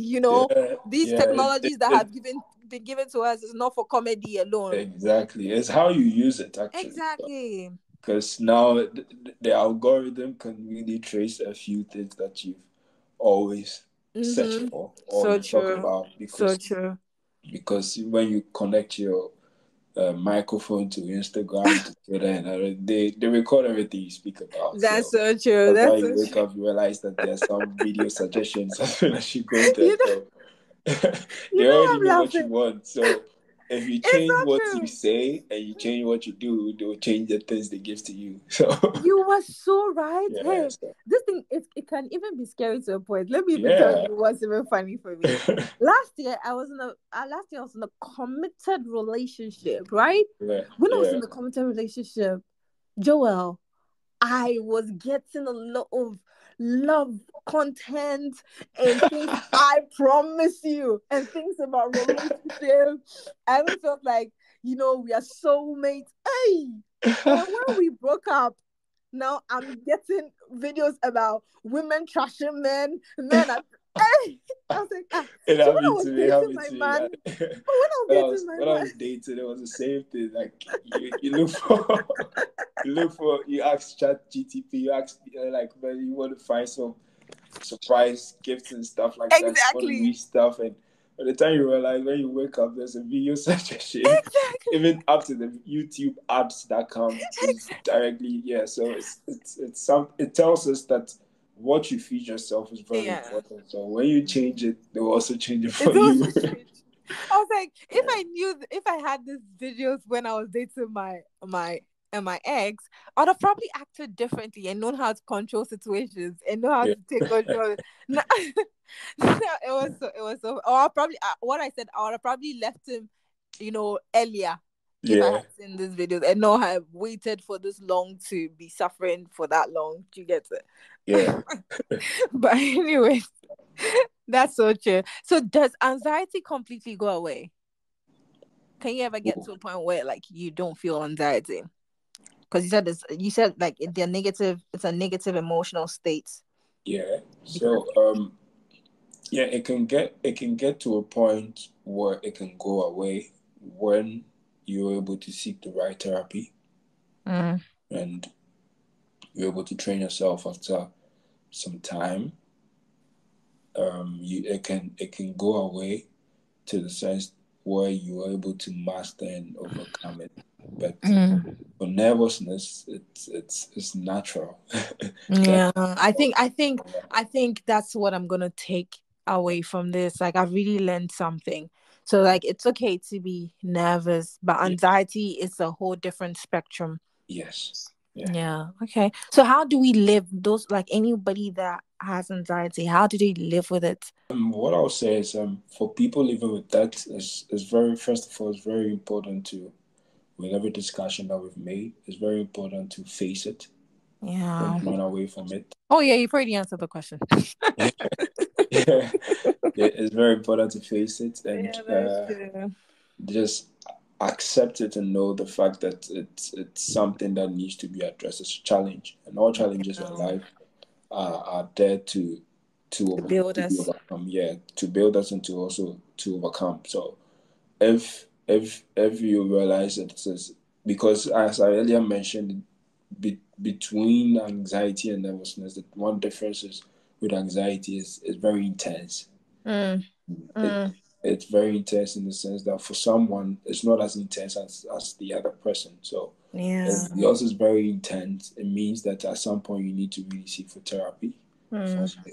These Yeah. technologies that have been given to us is not for comedy alone. Exactly. It's how you use it, actually. Exactly. Because now the algorithm can really trace a few things that you've always searched for or So you talk true. about, So true. because when you connect your microphone to Instagram, to Twitter, and they record everything you speak about. That's So so true. that's why That's you so wake true. up, you realize that there's some video suggestions as soon as you go into You it. know, So you they know already I'm know what you laughing. want. So if you It's change what so you true. say and you change what you do, they'll change the things they give to you. So You were so right. yeah, Hey, this thing, it can even be scary to a point. Let me even tell yeah. you what's even funny for me. Last year I was in a committed relationship, right? Yeah, When I was yeah. in a committed relationship, Joel, I was getting a lot of love content and things. I promise you, and things about relationship. I even felt like, we are soulmates. Hey, and when we broke up, now I'm getting videos about women trashing men. Hey, I was like, It so when I happened was to me. It dating happened my to me. man, When I was dating, it was the same thing. Like you look for you ask Chat GTP, you ask like, man, you want to find some surprise gifts and stuff like that. You want to exactly. read stuff, and By the time you realize when you wake up, there's a video suggestion. Exactly. Even up to the YouTube ads that come is directly, yeah. So it tells us that what you feed yourself is very Yeah. important. So when you change it, they will also change it for It's you. also strange. I was like, if I had these videos when I was dating my ex, I'd have probably acted differently and known how to control situations and know how Yeah, to take control. No, no, it was so. Or I'll probably what I said. I would have probably left him, earlier if I yeah, had seen these videos and not have waited for this long to be suffering for that long. Do you get yeah. it? But anyways, that's so true. So does anxiety completely go away? Can you ever get to a point where like you don't feel anxiety? Because you said like they're negative. It's a negative emotional state. Yeah. Because So yeah, it can get to a point where it can go away when you're able to seek the right therapy mm, and you're able to train yourself after some time. It can go away to the sense where you are able to master and overcome it. But mm, for nervousness, it's natural. That yeah, I think that's what I'm gonna take away from this. Like I've really learned something. So like it's okay to be nervous, but yeah, anxiety is a whole different spectrum. yes, yeah. Yeah. Okay. So how do we live those like anybody that has anxiety? How do they live with it? What I'll say is, for people living with that is very first of all, it's very important to with every discussion that we've made, it's very important to face it. Yeah. Don't run away from it. Oh yeah, you've already answered the question. Yeah, it's very important to face it and Yeah, that's true. just accept it and know the fact that it's something that needs to be addressed as a challenge. And all challenges in Um, life are there to build to be us. overcome. Yeah, to build us and to also to overcome. So if you realize that it is because as I earlier mentioned, between anxiety and nervousness, the one difference is with anxiety is very intense. Mm, It mm, it's very intense in the sense that for someone it's not as intense as the other person. So yeah. if yours is very intense, it means that at some point you need to really seek for therapy from Mm,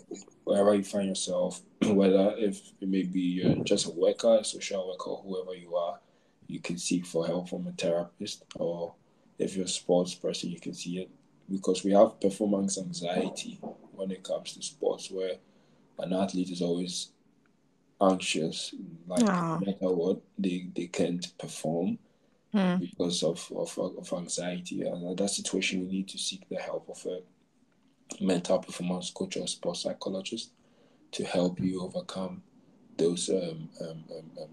wherever you find yourself, whether if it may be just a worker, a social worker, or whoever you are, you can seek for help from a therapist, or if you're a sports person, you can see it because we have performance anxiety when it comes to sports, where an athlete is always anxious, like oh, no matter what, they can't perform mm, because of anxiety. And in that situation, you need to seek the help of a mental performance coach or sports psychologist to help you overcome those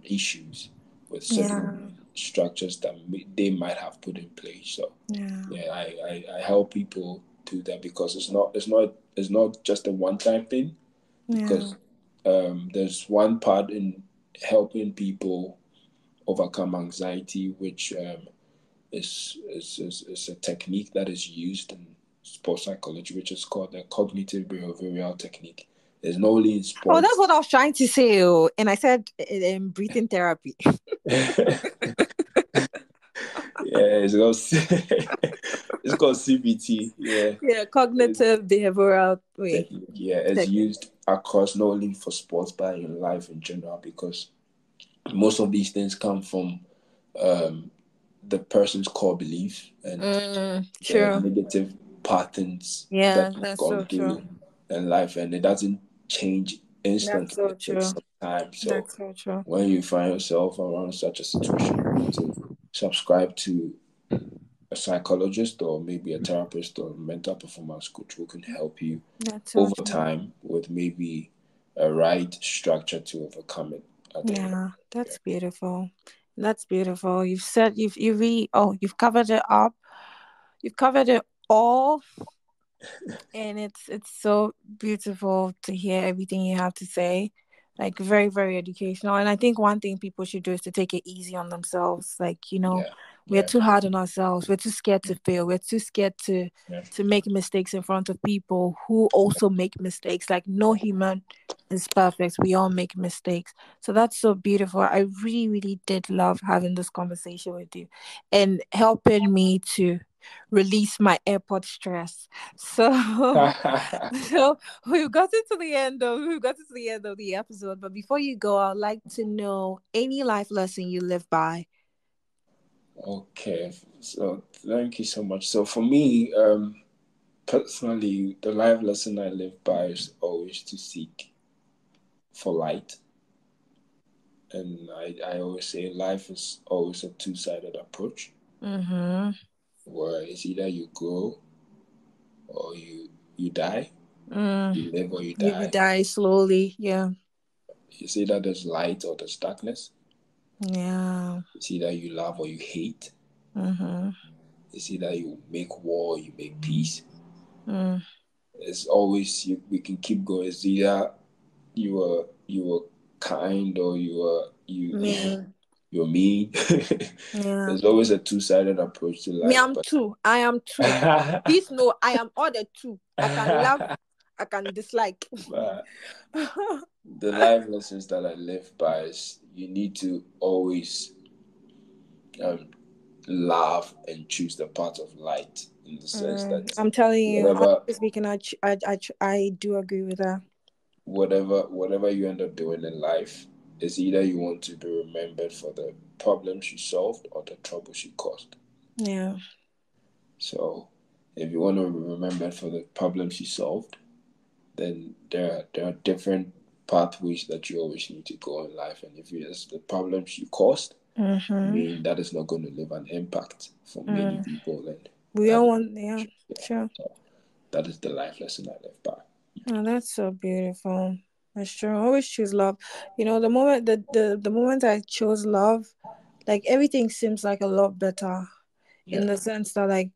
issues with yeah. certain structures that they might have put in place. So Yeah. yeah, I help people do that because it's not just a one time thing Yeah. because there's one part in helping people overcome anxiety which is a technique that is used in sports psychology which is called the cognitive behavioral technique. It's not only in Oh, that's sports. what I was trying to say. Oh, and I said breathing therapy. Yeah, it's called it's called CBT. Yeah, Yeah, it's cognitive behavioral way. technique. Yeah, it's Technique. used across not only for sports but in life in general because most of these things come from um, the person's core beliefs and the True. negative patterns that Yeah, they've that's so gone true. through in life, and it doesn't change That's instantly. so It takes true. some time. So That's so true. when you find yourself around such a situation, you need to subscribe to a psychologist or maybe a therapist or a mental performance coach who can help you That's so over true. time with maybe a right structure to overcome it at the end. Yeah, that's beautiful. That's beautiful. You've really you've covered it up. You've covered it all, and it's so beautiful to hear everything you have to say. like very, very educational. And I think one thing people should do is to take it easy on themselves. Like, Yeah, we're yeah, too hard on ourselves. We're too scared to fail. We're too scared yeah. to make mistakes in front of people who also make mistakes. Like, no human is perfect. We all make mistakes. So that's so beautiful. I really, really did love having this conversation with you and helping me to release my airport stress. So so we've gotten to the end of the episode. But before you go, I'd like to know any life lesson you live by. Okay, so thank you so much. So for me, personally, the life lesson I live by is always to seek for light. And I always say life is always a two-sided approach, Mm-hmm. where it's either you grow or you die, Mm. you live or you You die. die slowly. Yeah. It's either there's light or there's darkness. Yeah. It's either you love or you hate. Mm-hmm. It's either you make war or you make peace. Mm. It's always we can keep going. It's either you were kind or Me. you're mean. Yeah. There's always a two-sided approach to Me, life, I'm but two. I am two. Please know I am all the two. I can love, I can dislike. but the life lessons that I live by is you need to always um, love and choose the path of light in the sense that I'm telling you, whatever honestly speaking, I do agree with that. whatever you end up doing in life is either you want to be remembered for the problems you solved or the troubles you caused. Yeah. So if you want to be remembered for the problems you solved, then there are different pathways that you always need to go in life. And if it's the problems you caused, I Mm-hmm. mean that is not going to leave an impact for many Mm. people, and We that all is, want, yeah, yeah. sure. So that is the life lesson I live by. Oh, that's so beautiful. That's true. I always choose love. The moment the moment I chose love, like everything seems like a lot better in Yeah, the sense that, like,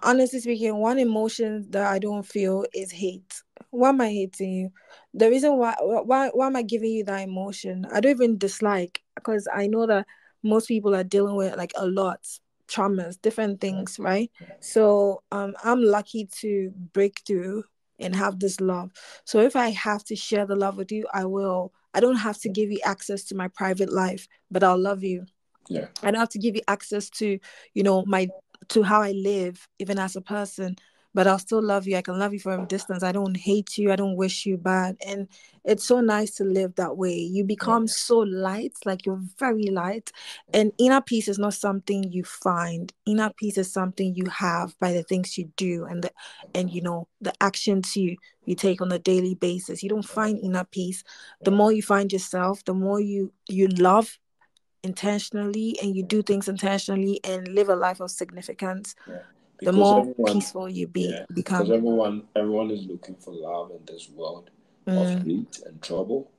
honestly speaking, one emotion that I don't feel is hate. Why am I hating you? The reason why am I giving you that emotion? I don't even dislike, because I know that most people are dealing with like a lot traumas, different yeah, things, right? So I'm lucky to break through and have this love. So if I have to share the love with you, I will. I don't have to give you access to my private life, but I'll love you. yeah, I don't have to give you access to, my to how I live, even as a person, but I'll still love you. I can love you from a distance. I don't hate you. I don't wish you bad. And it's so nice to live that way. You yeah, become so light, like you're very light. And inner peace is not something you find. Inner peace is something you have by the things you do and the actions you take on a daily basis. You don't find inner peace. The yeah, more you find yourself, the more you love intentionally and you do things intentionally and live a life of significance, yeah. the Because more everyone, peaceful you yeah, because become. everyone is looking for love in this world of Mm, hate and trouble,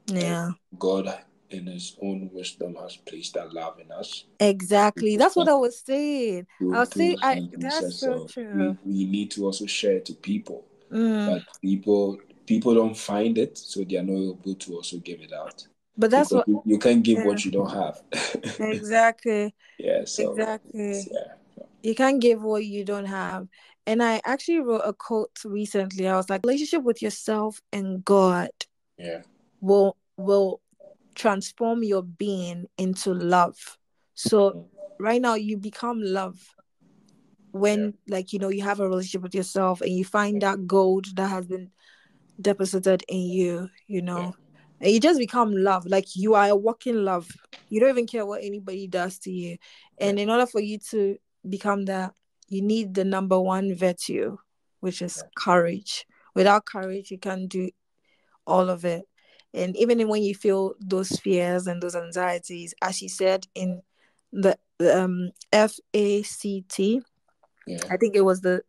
and yeah, God, in His own wisdom, has placed that love in us. exactly. That's what I was saying. I was Through saying, His I Son that's Jesus. so So true. we need to also share it to people, Mm, but people don't find it, so they are not able to also give it out but that's because what. you can't give Yeah, what you don't have. exactly, Yeah, so exactly. yeah, You can't give what you don't have. And I actually wrote a quote recently. I was like, relationship with yourself and God yeah, will transform your being into love. So right now you become love yeah, when, like, you have a relationship with yourself and you find that gold that has been deposited in you, yeah, and you just become love. Like, you are a walking love. You don't even care what anybody does to you. yeah, And in order for you to become that, you need the number one virtue, which is yeah, courage. Without courage, you can't do all of it. And even when you feel those fears and those anxieties, as you said in the FACT, yeah. I think it was the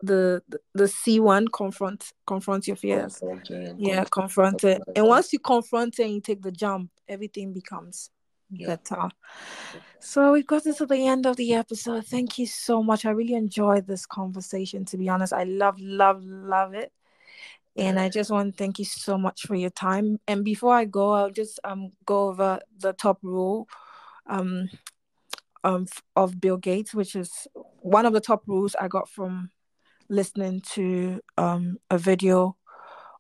C1, confront your fears. Confronting and Yeah, confront it. And confronting. once you confront it and you take the jump, everything becomes Yeah, better. So we've gotten to the end of the episode. Thank you so much. I really enjoyed this conversation, to be honest. I love, love, love it. And I just want to thank you so much for your time. And before I go, I'll just go over the top rule um of Bill Gates, which is one of the top rules I got from listening to a video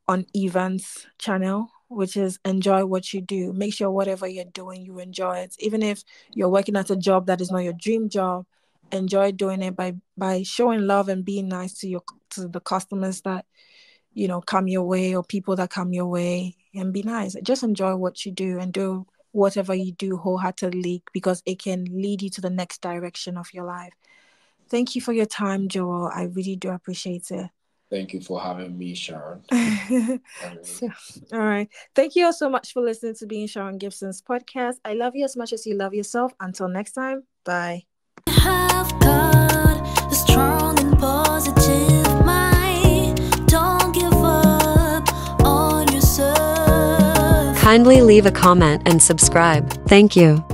on Evan's channel, which is enjoy what you do. Make sure whatever you're doing, you enjoy it. Even if you're working at a job that is not your dream job, enjoy doing it by showing love and being nice to the customers that come your way, or people that come your way, and be nice. Just enjoy what you do and do whatever you do wholeheartedly, because it can lead you to the next direction of your life. Thank you for your time, Joel. I really do appreciate it. Thank you for having me, Sharon. All right. Thank you all so much for listening to Being Sharon Gibson's podcast. I love you as much as you love yourself. Until next time, bye. Have got a strong and positive mind. Don't give up on yourself. Kindly leave a comment and subscribe. Thank you.